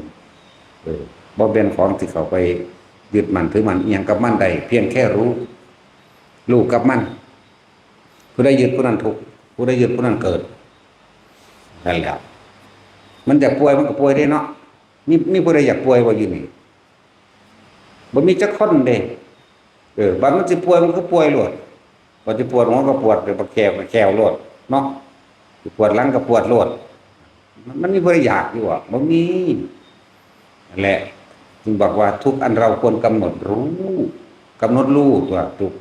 บ่เป็นของที่เขาไปยึดมั่นถือมั่นอีหยังกับมันได้เพียงแค่รู้กับมันผู้ใดยึดผู้นั้นทุกข์ผู้ใดยึดผู้นั้นเกิดนั่นแหละมันจะป่วยมันก็ป่วยได้เนาะมีผู้ใดอยากป่วยบ่อยู่นี่บ่มีจักคนเด้บางมันสิป่วยมันก็ป่วยโลดบ่สิปวดหัวก็ปวดไปบ่แควโลดเนาะสิปวดหลังก็ปวดโลดมันมีผู้ใดอยากอยู่บ่มีนั่นแหละจึงบอกว่าทุกอันเราควรกำหนดรู้ตัวทุก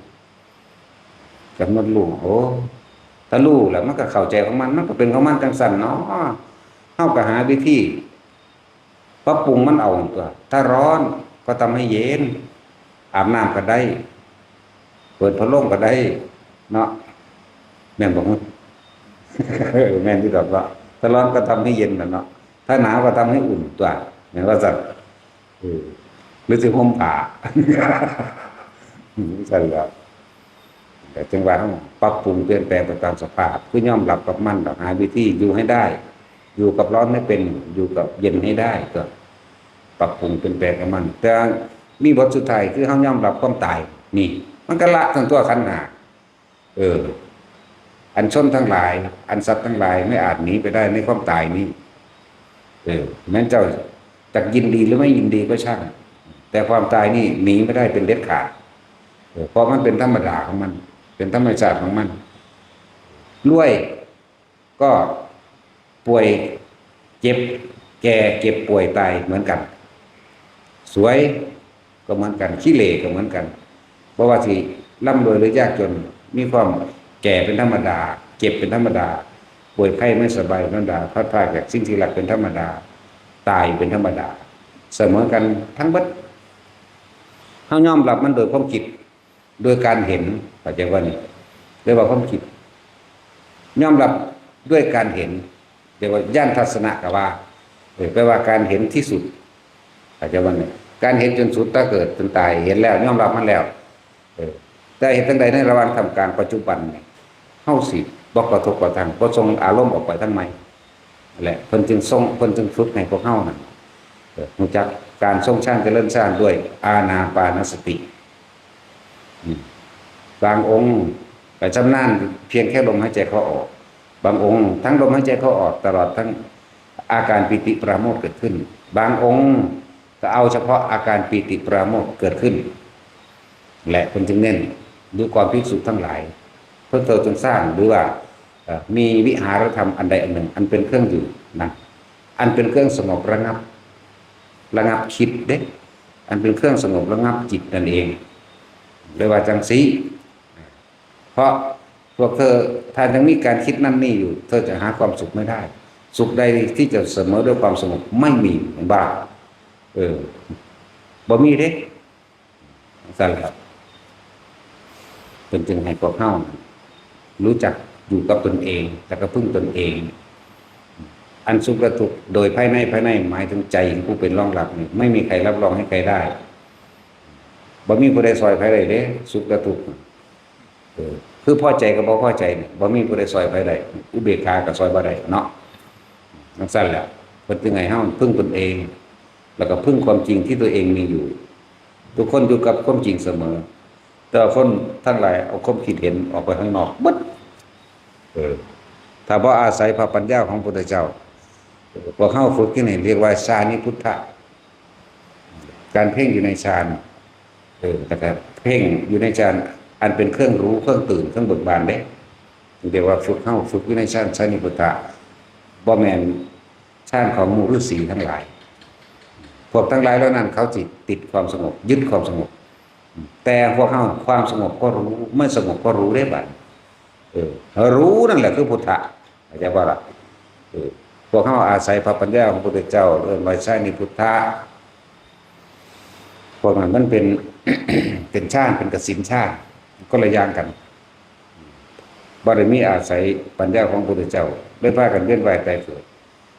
กำหนดรู้โอ้ถ้ารู้แล้วมันก็เข้าใจของมันก็เป็นของมันจังซั่นเนาะเฮาก็หาวิธีปรับปรุงมันเอาตัวถ้าร้อนก็ทำให้เย็นอาบน้ำก็ได้เปิดพัดลมก็ได้เนาะแม่นบ่ฮู้ แม่นที่ดอกว่าถ้าร้อนก็ทำให้เย็นน่ะเนาะถ้าหนาวก็ทำให้อุ่นตัวแม่นว่าซั่นหรือสิห่มผ้า ซั่นล่ะแต่จังว่าเฮาปรับปรุงเปลี่ยนแปลงไปตามสภาพคือยอมรับกับมันหาวิธีอยู่ให้ได้อยู่กับร้อนให้เป็นอยู่กับเย็นให้ได้ก็ปรับปรุงเปลี่ยนแปลงกับมันแต่มีบทสุดท้ายคือเฮายอมรับความตายนี่มันก็ละทั้งตัวขันธ์ห้าอันชนทั้งหลายอันสัตว์ทั้งหลายไม่อาจหนีไปได้ในความตายนี้แม้เจ้าจะยินดีหรือไม่ยินดีก็ช่างแต่ความตายนี่หนีไม่ได้เป็นเด็ดขาดเพราะมันเป็นธรรมดาของมันเป็นธรรมชาติของมันรวยก็ป่วยเจ็บแก่เจ็บป่วยตายเหมือนกันสวยก็เหมือนกันขี้เหร่ก็เหมือนกันเพราะว่าที่ร่ำรวยหรือยากจนมีความแก่เป็นธรรมดาเจ็บเป็นธรรมดาป่วยไข้ไม่สบายเป็นธรรมดาพลาดพลาดจากสิ่งที่รักเป็นธรรมดาตายเป็นธรรมดาเสมอกันทั้งหมดเฮายอมรับมันโดยความคิดโดยการเห็นเข้าใจว่านี่เรียกว่าความคิดยอมรับด้วยการเห็นเรียกว่าญาณทัศนะก็ว่าแปลว่าการเห็นที่สุดเข้าใจว่านี่การเห็นจนสุดถ้าเกิดจนตายเห็นแล้วยอมรับมันแล้วแต่เห็นทั้งใดในระหว่างทำการปัจจุบันเฮาสิบ่กระทบกระทั่งบ่ส่งอารมณ์ออกไปทั้งใหม่นั่นแหละเพิ่นจึงฝึกให้พวกเฮานั่นรู้จักการทรงฌานเจริญฌานด้วยอานาปานสติบางองค์ก็ชำนาญเพียงแค่ลมหายใจเข้าออกบางองค์ทั้งลมหายใจเข้าออกตลอดทั้งอาการปิติปราโมทย์เกิดขึ้นบางองค์ก็เอาเฉพาะอาการปิติปราโมทย์เกิดขึ้นและเพิ่นจึงเน้นดูความภิกษุทั้งหลายเพื่อเธอจงสร้างหรือว่า มีวิหารธรรมอันใดอันหนึ่งอันเป็นเครื่องอยู่นะอันเป็นเครื่องสงบระงับคิดเด็กอันเป็นเครื่องสงบระงับจิตนั่นเองเรียกว่าจังสีเพราะพวกเธอถ้ายังมีการคิดนั่นนี่อยู่เธอจะหาความสุขไม่ได้สุขใดที่จะเสมอด้วยความสงบไม่มีบ้าบ่มีเด้สั่นครับเป็นจึงให้พวกเฮารู้จักอยู่กับตนเองแต่ก็พึ่งตนเองอันสุขและทุกข์โดยภายในหมายถึงใจของผู้เป็นรองรับนี่ไม่มีใครรับรองให้ใครได้บ่มีผู้ใดซอยใครได้เด้สุขและทุกข์คือพอใจกับบ่พอใจเนี่ยบ่มีผู้ใดซอยใครได้อุเบกขากับซอยบ่ได้เนาะนั่นสั่นแหละเพิ่นจึงให้เฮาพึ่งตนเองแล้วก็พึ่งความจริงที่ตัวเองมีอยู่ทุกคนอยู่กับความจริงเสมอแต่คนทั้งหลายเอาความคิดเห็นออกไปข้างนอกบึดถ้าบ่อาศัยพระปัญญาของพระพุทธเจ้าพวกเฮาฝึกที่ไหนเรียกว่าฌานิพุทธะการเพ่งอยู่ในฌานแต่ก็เพ่งอยู่ในฌานอันเป็นเครื่องรู้เครื่องตื่นเครื่องเบิกบานเด้เรียกว่าฝึกเฮาฝึกอยู่ในฌานฌานิพุทธะบ่แม่นฌานของหมู่ฤาษีทั้งหลายพวกทั้งหลายแล้วนั้นเขาติดความสงบยึดความสงบแต่พวกเฮาความสงบก็รู้ไม่สงบก็รู้ได้บัดรู้นั่นแหละคือพุทธะเข้าใจบ่ล่ะพวกเฮาอาศัยพระปัญญาของพระพุทธเจ้าเอิ้นว่าฌานิพุทธะพวกนั้นมันเป็น เป็นฌานเป็นกสิณฌานก็ละอย่างกันบ่ได้มีอาศัยปัญญาของพระพุทธเจ้าได้พากันเวียนว่ายตายเกิด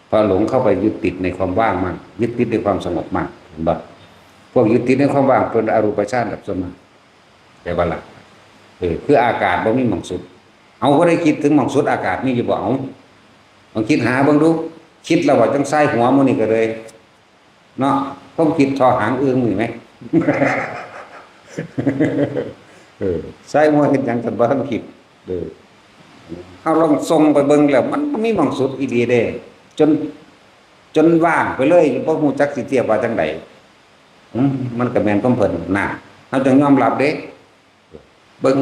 พอหลงเข้าไปยึดติดในความว่างมันยึดติดในความสงบมากเห็นบ่พวกยึดติดในความว่างเป็นอรูปฌานกับสมาแต่บ่ล่ะคืออากาศบ่มีหม่องสุดเอาบ่ได้คิดถึงหม่องสุดอากาศมีอยู่บ่เอาลองคิดหาเบิ่งดูคิดแล้วว่าจังไส้หัวมื้อนี้ก็เลยเนาะต้องคิดทอหางเอื้องนี่มั้ย ไส้หัวเฮ็ดหยังกันบ่ทันคิดเฮาลองส่งไปเบิ่งแล้วมันบ่มีหม่องสุดอีหลีเด้จนว่างไปเลยบ่ฮู้จักสิเทียบว่าจังไดมันก็แม่นของเพิ่นน่ะเฮาต้องยอมรับเด้เบิ่ง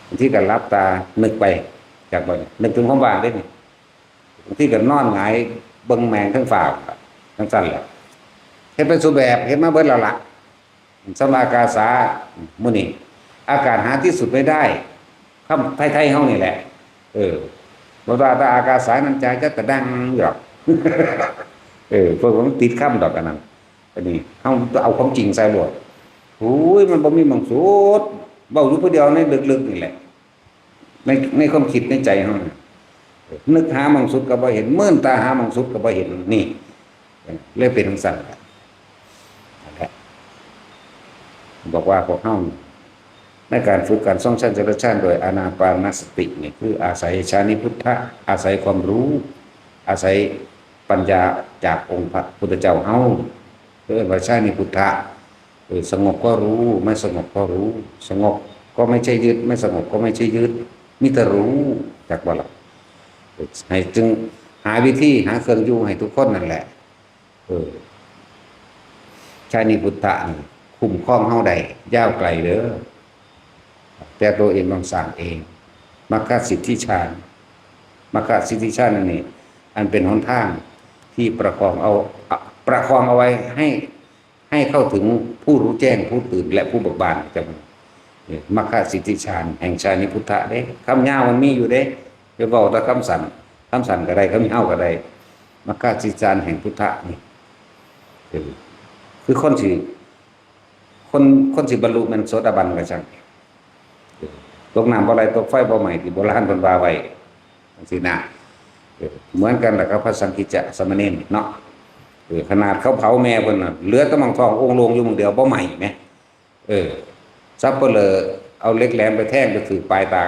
บางทีก็หลับตานึกไปจากบ่นึกถึงความว่างเด้นี่บางทีก็นอนหงายเบิ่งแมงทั้งฟ้าทั้งสั่นแหละเฮ็ดเป็นสุแบบเฮ็ดมาเบิดแล้วล่ะสมากาสามื้อนี้อากาศหาที่สุดไม่ได้คำไทยๆเฮานี่แหละบ่ว่าแต่อากาศสายนั้นใจจะกระดังอยู่ดอก พวกผมติดค่ำดอกอันนั้นอันนี้เฮาเอาความจริงใส่โลดโอ้ยมันบ่มีหม่องสุดเว้าอยู่ผู้เดียวในลึกๆนี่แหละในความคิดในใจเฮานึกหาหม่องสุดก็บ่เห็นมื่นตาหาหม่องสุดก็บ่เห็นนี่เลยเป็นจังซั่นแหละบอกว่าพวกเฮาในการฝึกการทรงชั้นจรชาติโดยอานาปานสตินี่คืออาศัยฌานิพุทธะอาศัยความรู้อาศัยปัญญาจากองค์พระพุทธเจ้าเฮาเรียกว่าฌานิพุทธะสงบก็รู้ไม่สงบก็รู้สงบก็ไม่ใช่ยึดไม่สงบก็ไม่ใช่ยึดมีแต่รู้จากบ่ล่ะให้จึงหาวิธีหาเครื่องอยู่ให้ทุกคนนั่นแหละฌานิพุทธะคุ้มครองเฮาได้ยาวไกลเด้อแต่ตัวเองต้องสร้างเองมรรคสิทธิฌานมรรคสิทธิฌานนั่นนี่อันเป็นหนทางที่ประคองเอาไว้ให้เข้าถึงผู้รู้แจ้งผู้ตื่นและผู้เบิกบานจังมรรคสิทธิฌานแห่งฌานิพุทธะเด้คำยาวมันมีอยู่เด้จะเว้าแต่คำสั้นก็ได้คำยาวก็ได้มรรคสิทธิฌานแห่งพุทธะนี่คือคนสิบรรลุมันโสดาบันก็จังตกน้ำบ่ไหลตกไฟบ่ไหม้ที่โบราณเพิ่นว่าไว้จังซี่นะเหมือนกันแหละครับพระสังฆิจจะสมณเณรเนาะขนาดเขาเผาแม่เพิ่นน่ะเหลือแต่หม่องทององค์ลงอยู่หม่องเดียวบ่ไหม้แหมซับเปลือเอาเหล็กแหลมไปแทงไปถือปลายตา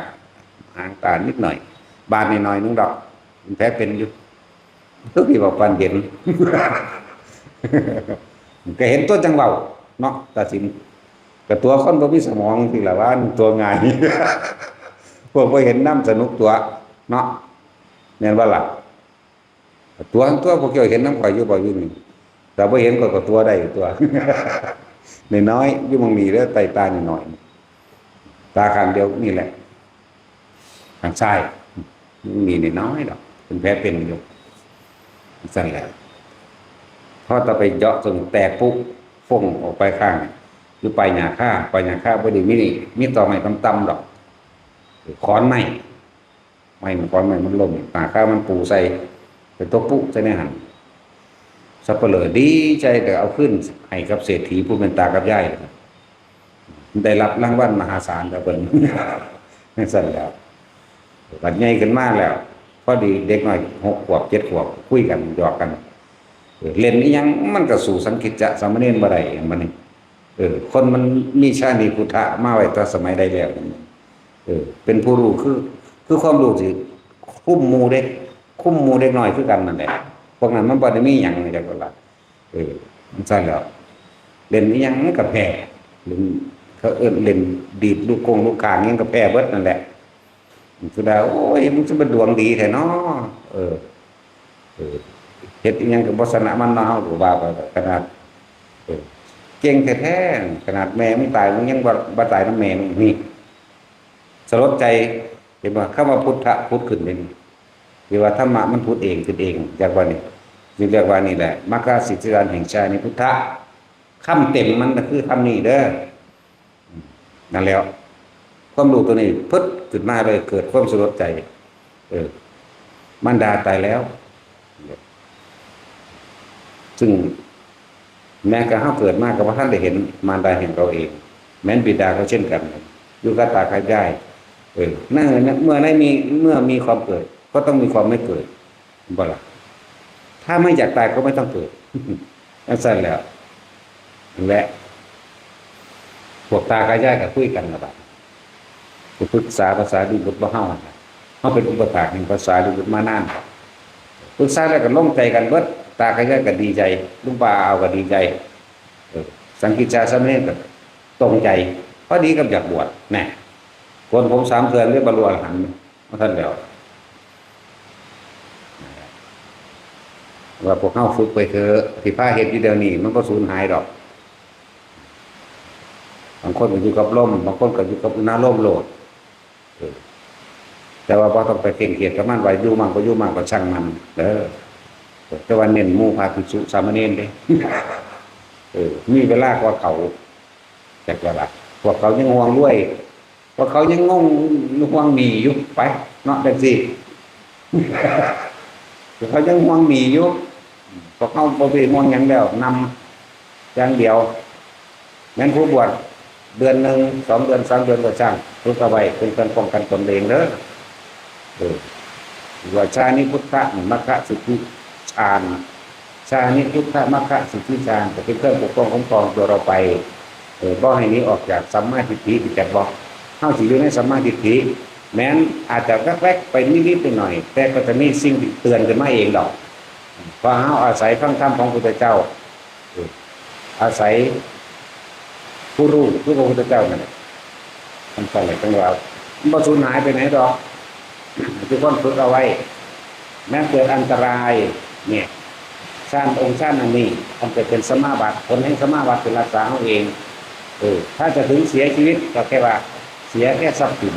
หางตานิดหน่อยบาดนิดหน่อยนึงดอกมันแผลเป็นอยู่ทุกที่บอกปานเห็น ก็เห็นตัวจังเว้าเนาะตัดสินกับตัวคนบ่มีสมองที่ละว่าตัวง่าย พวกบ่เห็นน้ำสนุกตัวเนาะแม่นบ่ล่ะตัวพวกเจ้าเห็นน้ำข่อยอยู่บ่อยู่นี่แต่บ่เห็นก็ตัวได้ตัว น้อยๆอยู่มองนี้เด้อไตตาน้อยๆตาข้างเดียวนี่แหละ ทางซ้ายมีนิดน้อยดอกเป็นแผลเป็นอยู่สั่นแหละพอต่อไปเจาะจนแตกปุ๊บฟงออกไปข้างอยู่ปลายหญ้าค่าบ่ได้มีต่อไม้ต่ำๆดอกค้อนไม้มันค้อนไม้มันล้มหญ้าค่ามันปูใส่ไปตกปุ๊ใส่ในหั่นสัปเหร่อดีใจแต่เอาขึ้นให้กับเศรษฐีผู้เป็นตากับยายได้รับรางวัลมหาศาลแล้วเพิ่นนั่นสั่นแล้วบัดใหญ่ขึ้นมาแล้วพอดีเด็กน้อย6 ขวบ 7 ขวบคุยกันหยอกกันเล่นอีหยังมันก็สู่สังคิจจะสามเณรบ่ได้อันบัดนี้คนมันมีชาติพุทธะมาไว้แต่สมัยใดแล้วเป็นผู้รู้คือความรู้ที่คุ้มหมู่เด็กน้อยคือกันนั่นแหละพวกนั้นมันบ่ได้มีหยังจักว่ามันซั่นแล้วเล่นอีหยังมันก็แพ้เล่นเขาเล่นดีดลูกกลางยังก็แพ้เบิดนั่นแหละคือดาวโอ้ยมึงสิบ่ดวงดีแท้เนาะเฮ็ดอีหยังก็บ่ชนะมันเนาะเฮาก็ว่าไปขนาดเก่งแท้ๆขนาดแม่มึงตายมึงยังบ่ตายนำแม่มึงนี่สลดใจเห็นบ่คำว่าพุทธะพุทธขึ้นเป็นคือว่าธรรมะมันพูดเองขึ้นเองจากว่านี่เรียกว่านี่แหละมรรคสิทธิการแห่งชาติพุทธะคำเต็มมันก็คือคำนี้เด้อนั่นแล้วความรู้ตัวนี้พึดขึ้นมาเลยเกิดความสลดใจมารดาตายแล้วซึ่งแม้กระทั่งเกิดมากกับว่าท่านได้เห็นมารดาเห็นเราเองแม้นบิดาเขาเช่นกันอยู่กับตากับยายนั่นเมื่อมีความเกิดก็ต้องมีความไม่เกิดบ่ล่ะถ้าไม่อยากตายก็ไม่ต้องเกิดนั่นสั่นแล้วและพวกตากับยายก็คุยกันนะบัดปรึกษาภาษาดิบุตรบ่เฮาเป็นอุปถากแห่งภาษาดิบุตรมานานปรึกษาแล้วก็ลงใจกันเบิดตากับยายก็ดีใจลุงป้าเอาก็ดีใจสังกิจจาสามเณรก็ตรงใจพอดีกับอยากบวชแน่คนผม3 เดือนเรียกบรรลุอรหันต์ท่านแล้วว่าพวกเฮาฝึกไปเถอะที่พาเฮ็ดอยู่เดี๋ยวนี้มันก็สูญหายดอกบางคนก็อยู่กับลมบางคนก็อยู่กับอุณหภูมิโลดแต่ว่าบ่ต้องไปเคร่งเครียดกับมันไว้อยู่มั่งก็อยู่มั่งก็ช่างมันเด้อแต่ว่าเน้นหมู่พาภิกษุสามเณรเด้มีเวลากว่าเขาจักว่าล่ะพวกเขายังห่วงรวยพวกเขายังงงห่วงมีอยู่ไปเนาะจังซี่พวกเขายังห่วงมีอยู่พวกเขาบ่ได้ห่วงหยังแล้วนำอย่างเดียวแม่นผู้บวชเดือนนึง2 เดือน3 เดือนก็ช่างฝึกเอาไว้เป็นการป้องกันตนเองเด้อว่าชานิพุทธะมรรคสิทธิฌานชานิพุทธะมรรคสิทธิฌานจะเป็นเครื่องปกป้องคุ้มครองตัวเราไปบ่ให้นี้ออกจากสัมมาทิฏฐิที่จะบอกเฮาสิอยู่ในสัมมาทิฏฐิแม้นอาจจะแวกๆไปนิดๆหน่อยๆแต่ก็จะมีสิ่งที่เตือนขึ้นมาเองดอกเพราะเฮาอาศัยฟังธรรมของพระพุทธเจ้าอาศัยผู้รู้คือพระพุทธเจ้านั่นแหละมันสั่นแหละจังว่ามันบ่สูญหายไปไหนดอกทุกคนฝึกเอาไว้แม้เกิดอันตรายเนี่ยชาติองค์ชาตินั้นนี่มันจะเป็นสมาบัติผลแห่งสมาบัติเป็นรักษาเอาเองถ้าจะถึงเสียชีวิตก็แค่ว่าเสียแค่ทรัพย์สิน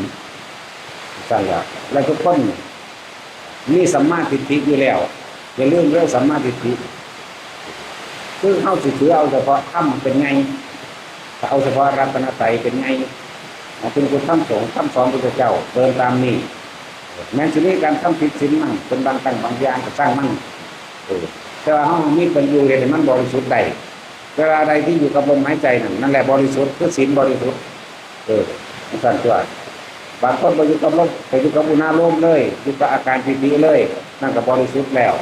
สั่นแล้วแล้วทุกคนมีสัมมาทิฏฐิอยู่แล้วอย่าลืมเรื่องสัมมาทิฏฐิคือเฮาสิถือเอาเฉพาะธรรมเป็นไงถ้าเอาเฉพาะรัตนตรัยเป็นไงเป็นคุณธรรมสงฆ์ธรรมสอนพระพุทธเจ้าเดินตามนี้แม้จะมีการทำผิดศีลมั่งเป็นบางตั้งบางอย่างก็สร้างมั่งแต่ว่าเฮามีเป็นอยู่ให้มันบริสุทธิ์ได้เวลาใดที่อยู่กับลมหายใจนั่นแหละบริสุทธิ์คือศีลบริสุทธิ์สั่นตัวบางคนไปอยู่กับลมไปอยู่กับอุณหภูมิเลยอยู่กับอาการดีๆเลยนั่นก็บริสุทธิ์แล้ว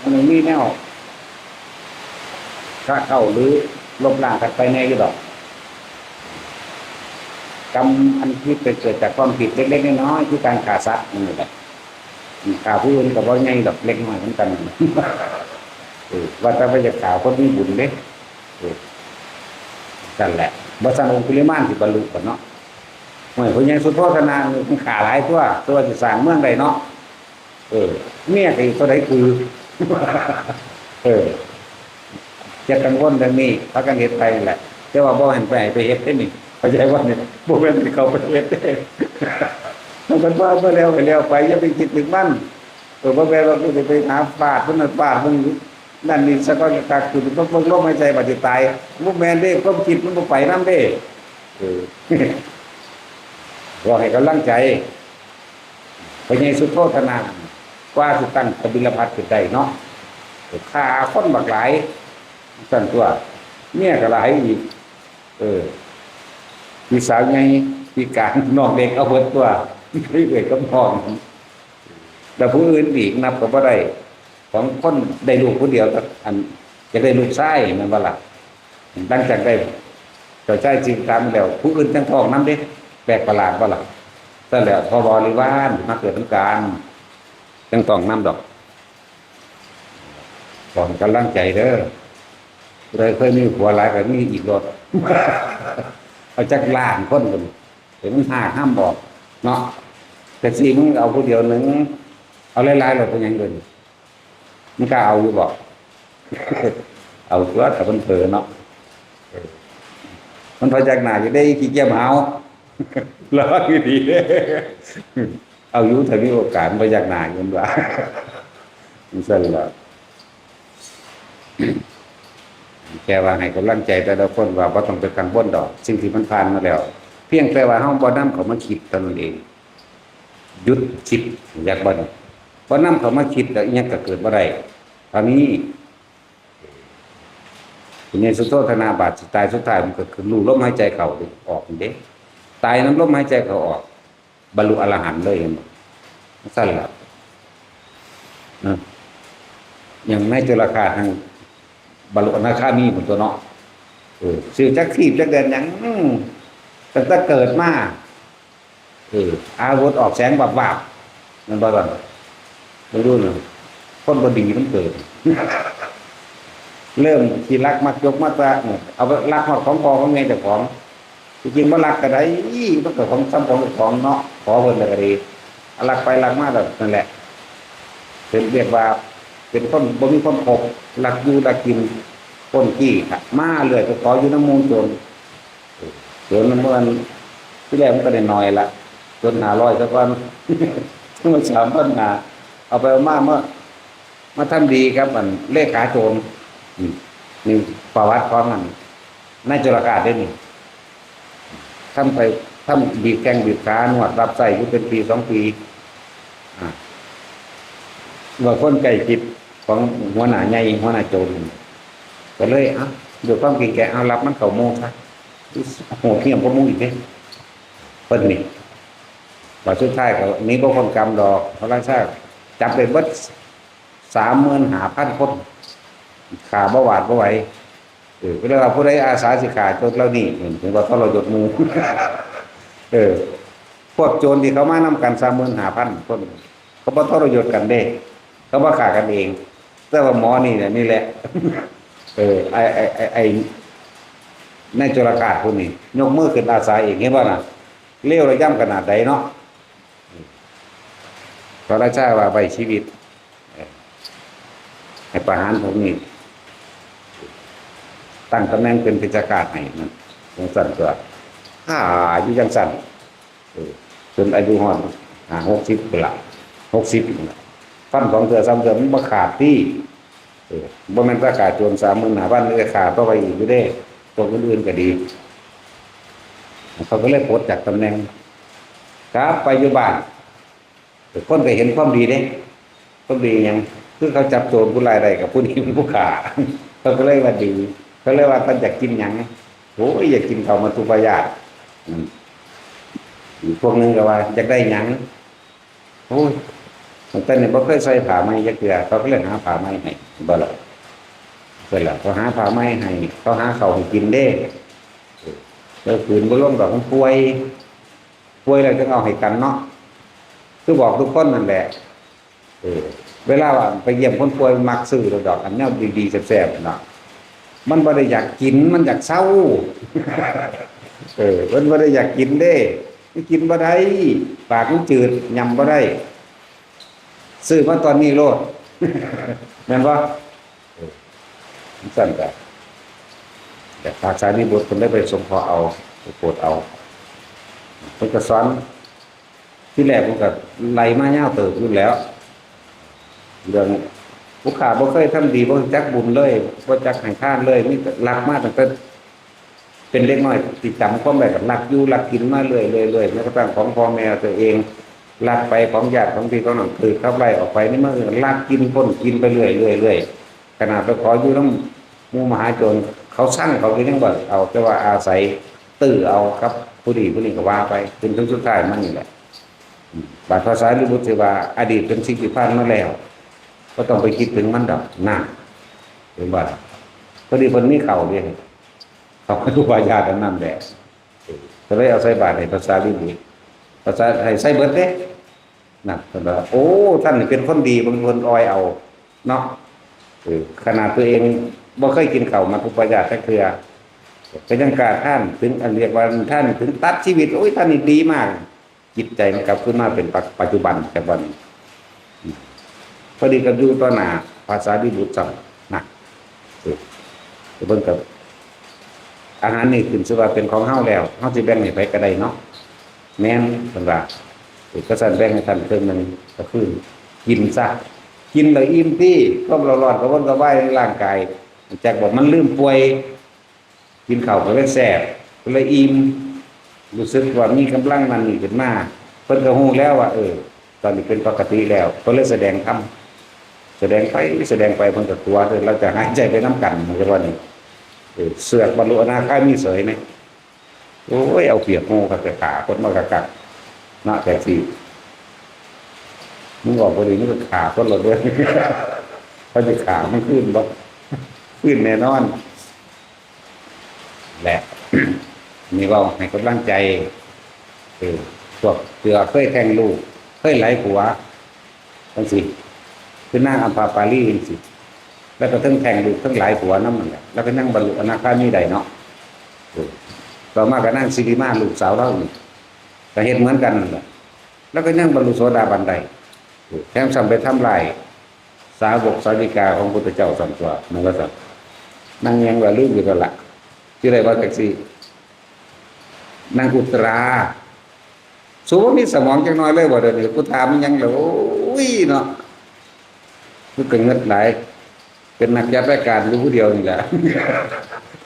มันมีแนวถ้าเข้าหรือลบล้างกันไปแน่อยู่ดอกกรรมอันที่เกิดจากความผิดเล็กๆน้อยๆคือการฆ่าสัตว์นี่แหละฆ่าผู้อื่นก็บ่ใหญ่ดอกเล็กน้อยเหมือนกันว่าแต่ว่าจะฆ่าคนมีบุญเด้นั่นแหละบ่ซั่นองค์ปริมาณสิบรรลุกันเนาะห้วยผู้ใหญ่สุดโทษนามันฆ่าหลายตัวสิสร้างเมืองได้เนาะเมียก็ตัวใดคือจะกังวลเรื่องนี้พากันเฮ็ดไปแหละแต่ว่าบ่เห็นไปเฮ็ดได้นี่เข้าใจว่าเนี่ยบ่แม่นสิเข้าไปเฮ็ดเด้ มันว่าเมื่อแล้วไปแล้วไปอย่าไปคิดถึงมันว่าแม่เราก็จะไปหาบาดมันบาดมันนั่นนี่สักก็กักคือมันต้องลมหายใจบาดจะตายมุกแมนเด้ก็คิดมันก็ไปน้ำเด้รอให้กำลังใจพญายสุโธธนากว่าสุตั้งกบิลพัทขึ้นได้เนาะฆ่าคนบักหลายสั่นตัวเนี่ยก็หลายอีกพี่สาวไงพี่การนอกเด็กเอาเบิดตัวไม่เกิดกับน้องแต่ผู้อื่นอีกนับก็บ่ได้ของคนได้ลูกคนเดียวอันจะได้ลูกชายมันบ่ล่ะดังจากได้เจ้าชายจริงตามแล้วผู้อื่นทั้งท้องนำเด้แปลกประหลาดบ่ล่ะนั่นแหละพอบริวารมาเกิดทั้งการทั้งท้องนำดอกก่อนกำลังใจเด้อเลยเคยมีผัวหลายก็มีอีกรถเอาจักล้านคนกันเห็นมันห้ามบอกเนาะแต่สิมึงเอาผู้เดียวนึงเอาหลายๆรถเป็นยังไงมันก็เอาอยู่บอกเอาตัวแต่มันเผลอเนาะมันพอจากหนาจะได้ขี้เกียจเอาแล้วก็ดีเอาอยู่ถ้ามีโอกาสพอจากหนาอยู่ว่ามันสั่นละแกว่าให้กำลังใจแต่ละคนว่าบ่ต้องไปกังวลดอกสิ่งที่มันผ่านมาแล้วเพียงแต่ว่าเฮาบ่นำเขามาคิดเท่านั้นเองหยุดคิดอยากบ่นำเขามาคิดแล้วอีหยังก็เกิดบ่ได้ตอนนี้คุณยายสุโธธนาบาดตายสุดท้ายมันก็คือรู้ลมหายใจเข้าออกเด้ตายน้ำลมหายใจเข้าออกบรรลุอรหันต์เลยเห็นบ่สั่นล่ะอย่างในจุลกาทางบรรลุอนาคามีเหมือนตัวเนาะชื่อจักขีบจักเดินยังตั้งแต่เกิดมาอาวุธออกแสงวับๆนั่นบ่ก่อนไม่รู้เนาะคนบ่ดีมันเกิดเริ่มที่รักมักยกมาตราเอารักฮอดของพ่อของแม่เจ้าของจริงๆบ่รักก็ได้มันก็ของซ้ำของเนาะขอเพิ่นก็ดีรักไปรักมาแบบนั่นแหละเป็นเรียกว่าเป็นคนบ่มีคนคบรักอยู่รักกินคนขี้ค่ะมาเรื่อยไปขออยู่น้ำมูลจนน้ำมันที่แรกมันก็ได้น้อยละจน500ซะก่อนมัน3,000นาเอาไปมาทำดีครับมันเลขาโจรนี่ประวัติของมันในจุลกาศได้นี่ทำบีบแข้งบีบขานวดรับใส่อยู่เป็นปี2 ปีว่าคนใกล้ชิดของหัวหน้าใหญ่หัวหน้าโจรก็เลยดูความเก่งแก่เอารับมันเข้าโม่ซะโหเที่ยมก็มุ่งอีกเนี่ยเพิ่นนี่ว่าสุดท้ายก็นี้บ่คนกรรมดอกพระราชาจับไปเบิด35,000 คนขาบ่หวาดบ่ไหวก็เลยว่าผู้ใดอาสาสิขาโจรเรานี่เห็นว่าเขาเราหยดมูพวกโจรที่เขามานำกัน35,000 คนเขาบ่ทรยศกันเด้เขาบ่ฆ่ากันเองแต่ว่าหมอนี่แหละไอ้ในจุลกาศพวกนี้ยกมือขึ้นอาสาเองเห็นบ่น่ะเลวระย่ำขนาดใดเนาะพระราชาว่าไว้ชีวิตให้ประหารพวกนี้ตั้งตำแหน่งเป็นพิจารให้มันจังสั่นตัวอยู่จังสั่นจนอายุฮอด60ปีละ60ฟัน2 เทื่อ 3 เทื่อมันบ่ขาดที่บ่แม่นราคาโจร35,000เลยขาดต่อไปอีกอยู่เด้ตัวอื่นๆก็ดีเขาก็เลยปลดจากตำแหน่งครับไปอยู่บ้านคนไปเห็นความดีเด้ความดีหยังคือเขาจับโจรผู้ร้ายได้กับผู้นี้เป็นผู้ฆ่าเขาก็เลยว่าดีเขาเลยว่าท่านอยากกินหยังโอ้ยอยากกินข้าวมัทุปายาตพวกนึงก็ว่าอยากได้หยังโอ้ยแต่เนี่ยบ่เคยใส่ผ้าไหมจักเทื่อเขาก็เลยหาผ้าไหมให้บ่ล่ะเสร็จแล้วเขาหาผ้าไหมให้เขาหาข้าวให้กินเด้แล้วคืนบ่ลงดอกมันป่วยแล้วจึงเอาให้กันเนาะคือบอกทุกคนนั่นแหละเวลาว่าไปเยี่ยมคนป่วยมักซื้อดอกอันแนวดีๆแซ่บๆเนาะมันบ่ได้อยากกินมันอยากเศร้ามันบ่ได้อยากกินเด้กินบ่ได้ปากมันจืดยำบ่ได้ซื้อมาตอนนี้โลดแม่นบ่สั่นก็แต่ภาษานิบุตรเพิ่นได้ไปสงเคราะห์เอาไปโปรดเอาเพิ่นก็สอน ที่แรกผมก็ไล่มายาวเติบอยู่แล้วเรื่องผู้ขาบ่เคยทำดีบ่จักบุญเลยบ่จักให้ทานเลยนี่รักมาตั้งแต่เป็นเล็กน้อยติดจำความได้กับรักอยู่รักกินมาเรื่อยๆแม้กระทั่งของพ่อแม่ตัวเองรักไปของญาติของพี่ของน้องคือเข้าไล่ออกไปนี่มันรักกินพ้นกินไปเรื่อยขนาดไปขออยู่นำหมู่มหาชนเขาสร้างเขาก็ยังบ่เอาแต่ว่าอาศัยตื้อเอาครับผู้ดีผู้นี้ก็ว่าไปจนถึงสุดท้ายมันนี่แหละบาดภาษาลิบุตรว่าอดีตเป็นสิ่งที่ผ่านมาแล้วก็ต้องไปคิดถึงมันดอกนั่นหรือว่าพอดีคนนี้เข่าเรียนเขาครูบาอาจารย์นั่นแหละจะได้เอาใส่บาตรในภาษาลิบุตรภาษาไทยใส่เบิดเด้นั่นคนว่าโอ้ท่านเป็นคนดีบางคนอ้อยเอาเนาะขนาดตัวเองบ่เคยกินเข่ามาครูบาอาจารย์แต่เครือก็ยังกล้าท่านถึงอันเรียกว่าท่านถึงตัดชีวิตโอ้ยท่านนี่ดีมากจิตใจมันกลับขึ้นมาเป็นปัจจุบันแต่วันพอดีกับอยู่ต่อหน้าภาษาดิบุตรสั่งนะเบิ่งกับอาหารนี่ขึ้นชื่อว่าเป็นของเฮาแล้วเฮาสิแบ่งให้ไผก็ได้เนาะแม่นเพิ่นว่าก็สั่นแบ่งให้ท่านเพิ่นมันก็คือกินซะกินแล้วอิ่มที่ความร้อนๆก็วนก็ว่ายในร่างกายจากบอกมันลืมป่วยกินข้าวก็เลยแซ่บก็เลยอิ่มรู้สึกว่ามีกำลังมันนี่ขึ้นมาเพิ่นก็ฮู้แล้วว่าตอนนี้เป็นปกติแล้วก็เลยแสดงธรรมแสดงไปเพิ่นก็ตัวเราจะหายใจไปน้ำกันเหมือนว่านี่เสือกบรรลุอนาคามีเสยนี่โอ้ยเอาเปรียบโง่กับขาคนมากกักนะแต่สิมึงบอกพอดีนี่ก็ขาคนเราด้วยเขาจะขามันขึ้นบ่ขึ้นแน่นอนแหละนี่เราให้กำลังใจพวกเสือเคยแทงลูกเคยไหลผัวจังสิคือนั่งอัมพาปาลีจังสิแล้วก็ทั้งแทงลูกทั้งไหลผัวนั่นมันแหละแล้วก็นั่งบรรลุอนาคามีได้เนาะต่อมาก็นั่งสิริมาลูกสาวเรานี่ก็เห็นเหมือนกันนั่นแหละแล้วก็นั่งบรรลุโสดาบันได้แถมสั่งไปทำลายสาวกสาวิกาของพุทธเจ้าสั่งตัวมันก็สั่งนั่งยังว่าลืมอยู่กันละที่ไรว่าแท็กซี่นางอุตราสูงมีสมองจังน้อยเลยว่าเดี๋ยวนี้กูถามยังเหรอโอ้ยเนาะกูเกิดเงินไหลเป็นนักจัดรายการอยู่ผู้เดียวนี่แหละ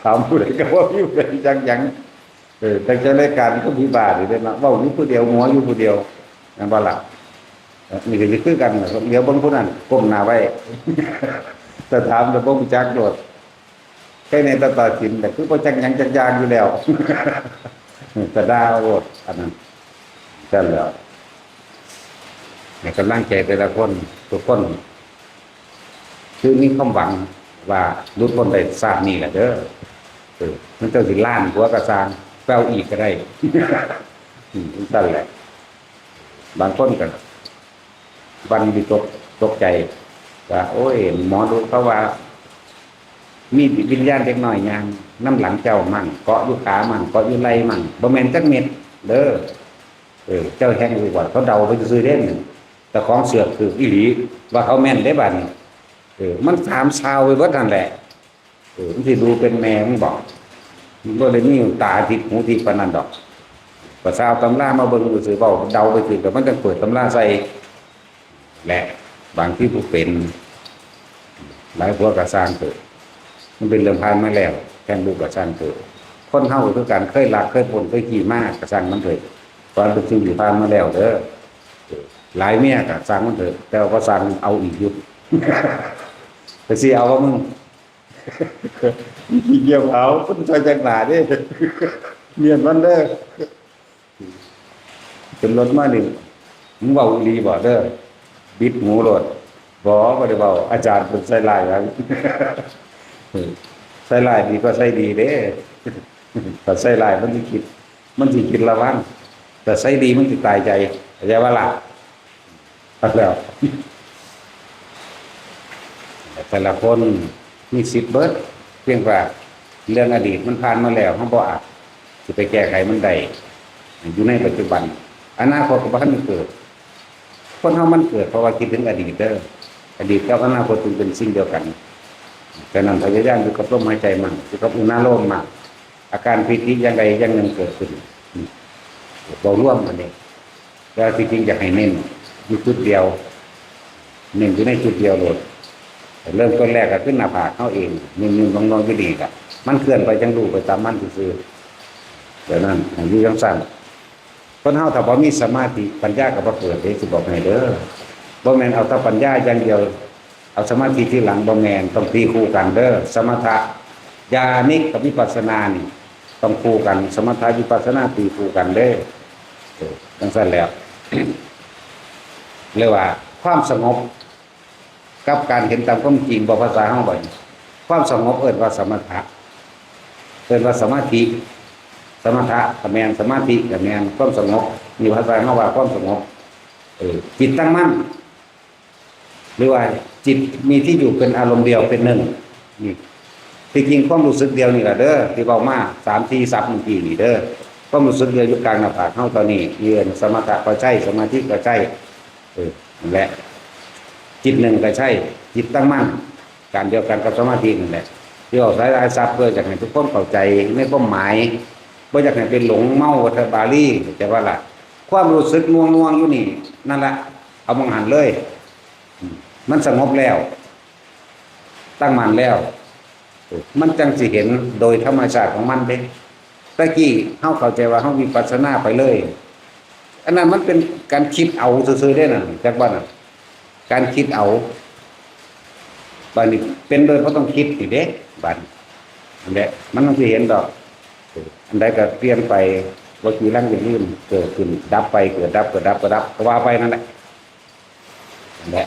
ถามผู้ใดก็ว่าพี่เป็นยังแต่จัดรายการก็มีบาทอยู่เลยนะว่าอยู่ผู้เดียวหัวอยู่ผู้เดียวนั่นบ้าละนี่ก็จะคือกันเดี๋ยวบางคนนั้นก้มหน้าไว้แต่ถามแต่บ่มีจักโดดแค่ในตาจินแต่คือบ่จักยังจักยางอยู่แล้วแต่ดาวโดดอันนั้นนั่นแหละให้กำลังใจแต่ละคนทุกคนคือมีความหวังว่ารุดพ้นได้ทราบนี่แหละเด้อมันเจ้าสิล้านหัวกระซางแปลอีกก็ได้นั่นแหละบางคนก็วันวิตกใจว่าโอ้ยหมอดูเขาว่ามีวิญญาณเด็กน้อยยางน้ำหลังเจ้ามั่งเกาะอยู่ขามั่งเกาะอยู่ไหล่มั่งบ่แม่นจักเม็ดเด้อเจ้าแห้งดีกว่าเขาเดาไปซื้อเล่นแต่ของเสือกคืออีหลีว่าเขาแม่นได้บัดมันถามชาวไปว่านั่นแหละมันสิดูเป็นแม่มึงบอกมันบ่ได้มีตาทิพย์หูทิพย์ปานนั้นดอกภาษาตำรามาเบิ่งซื่อเว้าเดาไปซื่อแต่มันก็เปิดตำราใส่แหละบางที่ผู้เป็นหลายพวกก็สร้างเกิดมันเป็นเรื่องผ่านมาแล้วแค่ลูกก็สร้างเกิดคนเฮาคือการเคยรักเคยปนเคยขี้มากก็สร้างมันเถิดตอนเป็นสิ่งที่ผ่านมาแล้วเด้อหลายเมียก็สร้างมันเถิดแต่ว่าสร้างเอาอีกอยู่แต่สิเอาว่ามึงขี้เกียจเอาคนช่วยจังหน้าเด้เมียนมันเด้อเป็นรถมานี่มึงเว้าอีหลีบ่เด้อบิดหูรถบ่ได้เว้าอาจารย์เพิ่นใส่ลายครับใส่ลายดีก็ใส่ดีเด้ถ้าใส่ลายมันสิคิดระวังแต่ใส่ดีมันสิตายใจเข้าใจว่าล่ะแล้วแต่ละคนมีสิทธิ์เบิดเพียงว่าเรื่องอดีตมันผ่านมาแล้วเฮาบ่อาจสิไปแก้ไขมันได้อยู่ในปัจจุบันอนาคตก็บ่ทันเกิดคนเฮามันเกิดเพราะว่าคิดถึงอดีตเด้ออดีตกับอนาคตเป็นสิ่งเดียวกันฉะนั้นพยายามอยู่กับลมหายใจมั่งอยู่กับอุณหภูมิมั่งอาการปิติอย่างใดอย่างหนึ่งเกิดขึ้นเบาร่วมกันเอง แต่จริงๆอยากให้เน้นอยู่จุดเดียวเน้นอยู่ในจุดเดียวโลดเริ่มต้นแรกก็ขึ้นหน้าผากเข้าเองนิ่งๆน้องๆอยู่ดีกะมันเคลื่อนไปจังรู้ไปตามมันซื่อๆเดี๋ยวนั้นอยู่จังซั่นคนเฮาถ้าบ่มีสมาธิปัญญาก็บ่เกิดเด้สิบอกให้เด้อบ่แม่นเอาแต่ปัญญาอย่างเดียวเอาสมาธิที่หลังบ่แม่นต้องตีคู่กันเด้อสมถะญาณิกกับวิปัสสนานี่ต้องคู่กันสมถะวิปัสสนาตีคู่กันเด้อจังซั่นแล้ว เรียกว่าความสงบกับการเห็นตามความจริงบ่ภาษาเฮาบ่ความสงบเอิ้นว่าสมถะเอิ้นว่าสมาธิสมถะก็แม่นสมาธิก็แม่นความสงบนี่ภาษาเฮาว่าความสงบจิตตั้งมั่นหรือว่าจิตมีที่อยู่เป็นอารมณ์เดียวเป็นหนึ่งนี่ที่จริงความรู้สึกเดียวนี่ล่ะเด้อที่เว้ามา3-4 ศัพท์เมื่อกี้นี่เด้อความรู้สึกเดียวอยู่กลางหน้าผากเฮาตอนนี้เรียนสมถะก็ใช่สมาธิก็ใช่นั่นแหละจิตหนึ่งก็ใช่จิตตั้งมั่นการเดียวกันกับสมาธินั่นแหละที่ออกสายซับเพื่อจะให้ทุกคนเข้าใจในความหมายบ่อยากให้เป็นหลงเมาวัฏบาลีแต่ว่าล่ะความรู้สึกง่วงๆอยู่นี่นั่นแหละเอามองหันเลยมันสงบแล้วตั้งมั่นแล้วมันจังสิเห็นโดยธรรมชาติของมันเด้ตะกี้เฮาเข้าใจว่าเฮาวิปัสสนาไปเลยอันนั้นมันเป็นการคิดเอาซื่อๆได้น่ะจักว่าน่ะการคิดเอาบัดนี้เป็นโดยบ่ต้องคิดนี่เด้บัดอันใดมันต้องสิเห็นดอกอันใดก็เปลี่ยนไปบ่กี่ลังอย่างลืมเกิดขึ้นดับไปเกิดดับเกิดดับก็ดับก็ว่าไปนั่นแหละนั่นแหละ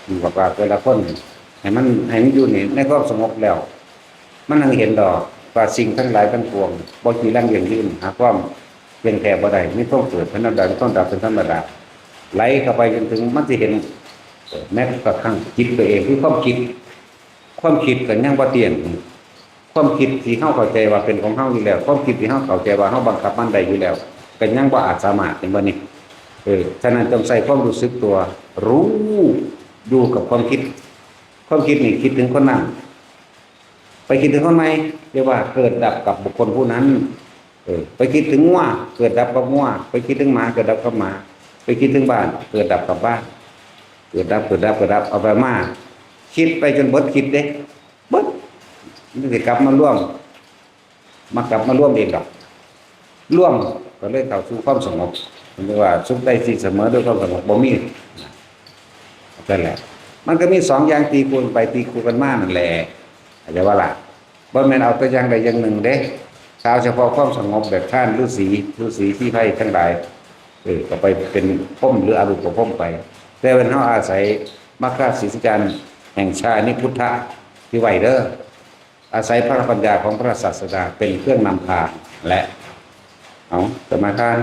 มีบอกว่าแต่ละคนให้มันอยู่นี่ในความสงบแล้วมันยังเห็นดอกว่าสิ่งทั้งหลายทั้งปวงบ่กี่ลังอย่างลืมหาความเปลี่ยนแปลงบ่ได้มีต้องเกิดเป็นธรรมดาต้องดับเป็นธรรมดาไหลเข้าไปจนถึงมันสิเห็นแม้กระทั่งจิตตัวเองคือความคิดก็ยังบ่เที่ยงความคิดที่เฮาเข้าใจว่าเป็นของเฮาอยู่แล้วความคิดที่เฮาเข้าใจว่าเฮาบังคับมันได้อยู่แล้วก็ยังบ่อาจสามารถเป็นบ่นี่ฉะนั้นต้องใส่ความรู้สึกตัวรู้อยู่กับความคิดนี่คิดถึงคนนั้นไปคิดถึงคนใหม่เรียกว่าเกิดดับกับบุคคลผู้นั้นไปคิดถึงงัวเกิดดับกับงัวไปคิดถึงหมาเกิดดับกับหมาไปคิดถึงบ้านเกิดดับกับบ้านเกิดดับเอาไปมาคิดไปจนเบิดคิดเด้เบิดมันสิกลับมาร่วมเองดอกร่วมก็เลยเข้าสู่ความสงบเรียกว่าสุขได้สิ่งเสมอด้วยความสงบบ่มีนั่นแหละมันก็มี2อย่างตีคูณไปตีคูณกันมานั่นแหละอาจจะว่าล่ะบ่แม่นเอาแต่อย่างใดอย่างหนึ่งเด้ถ้าเอาเฉพาะความสงบแบบท่านฤาษีที่ไผทั้งหลายก็ไปเป็นพรหมหรืออรูปพรหมไปแต่เป็นเฮาอาศัยมรรคศีลจารย์แห่งชาตินิพุทธะที่ไว้เด้ออาศัยพระปัญญาของพระศาสดาเป็นเครื่องนำพาและเอาสมาทาน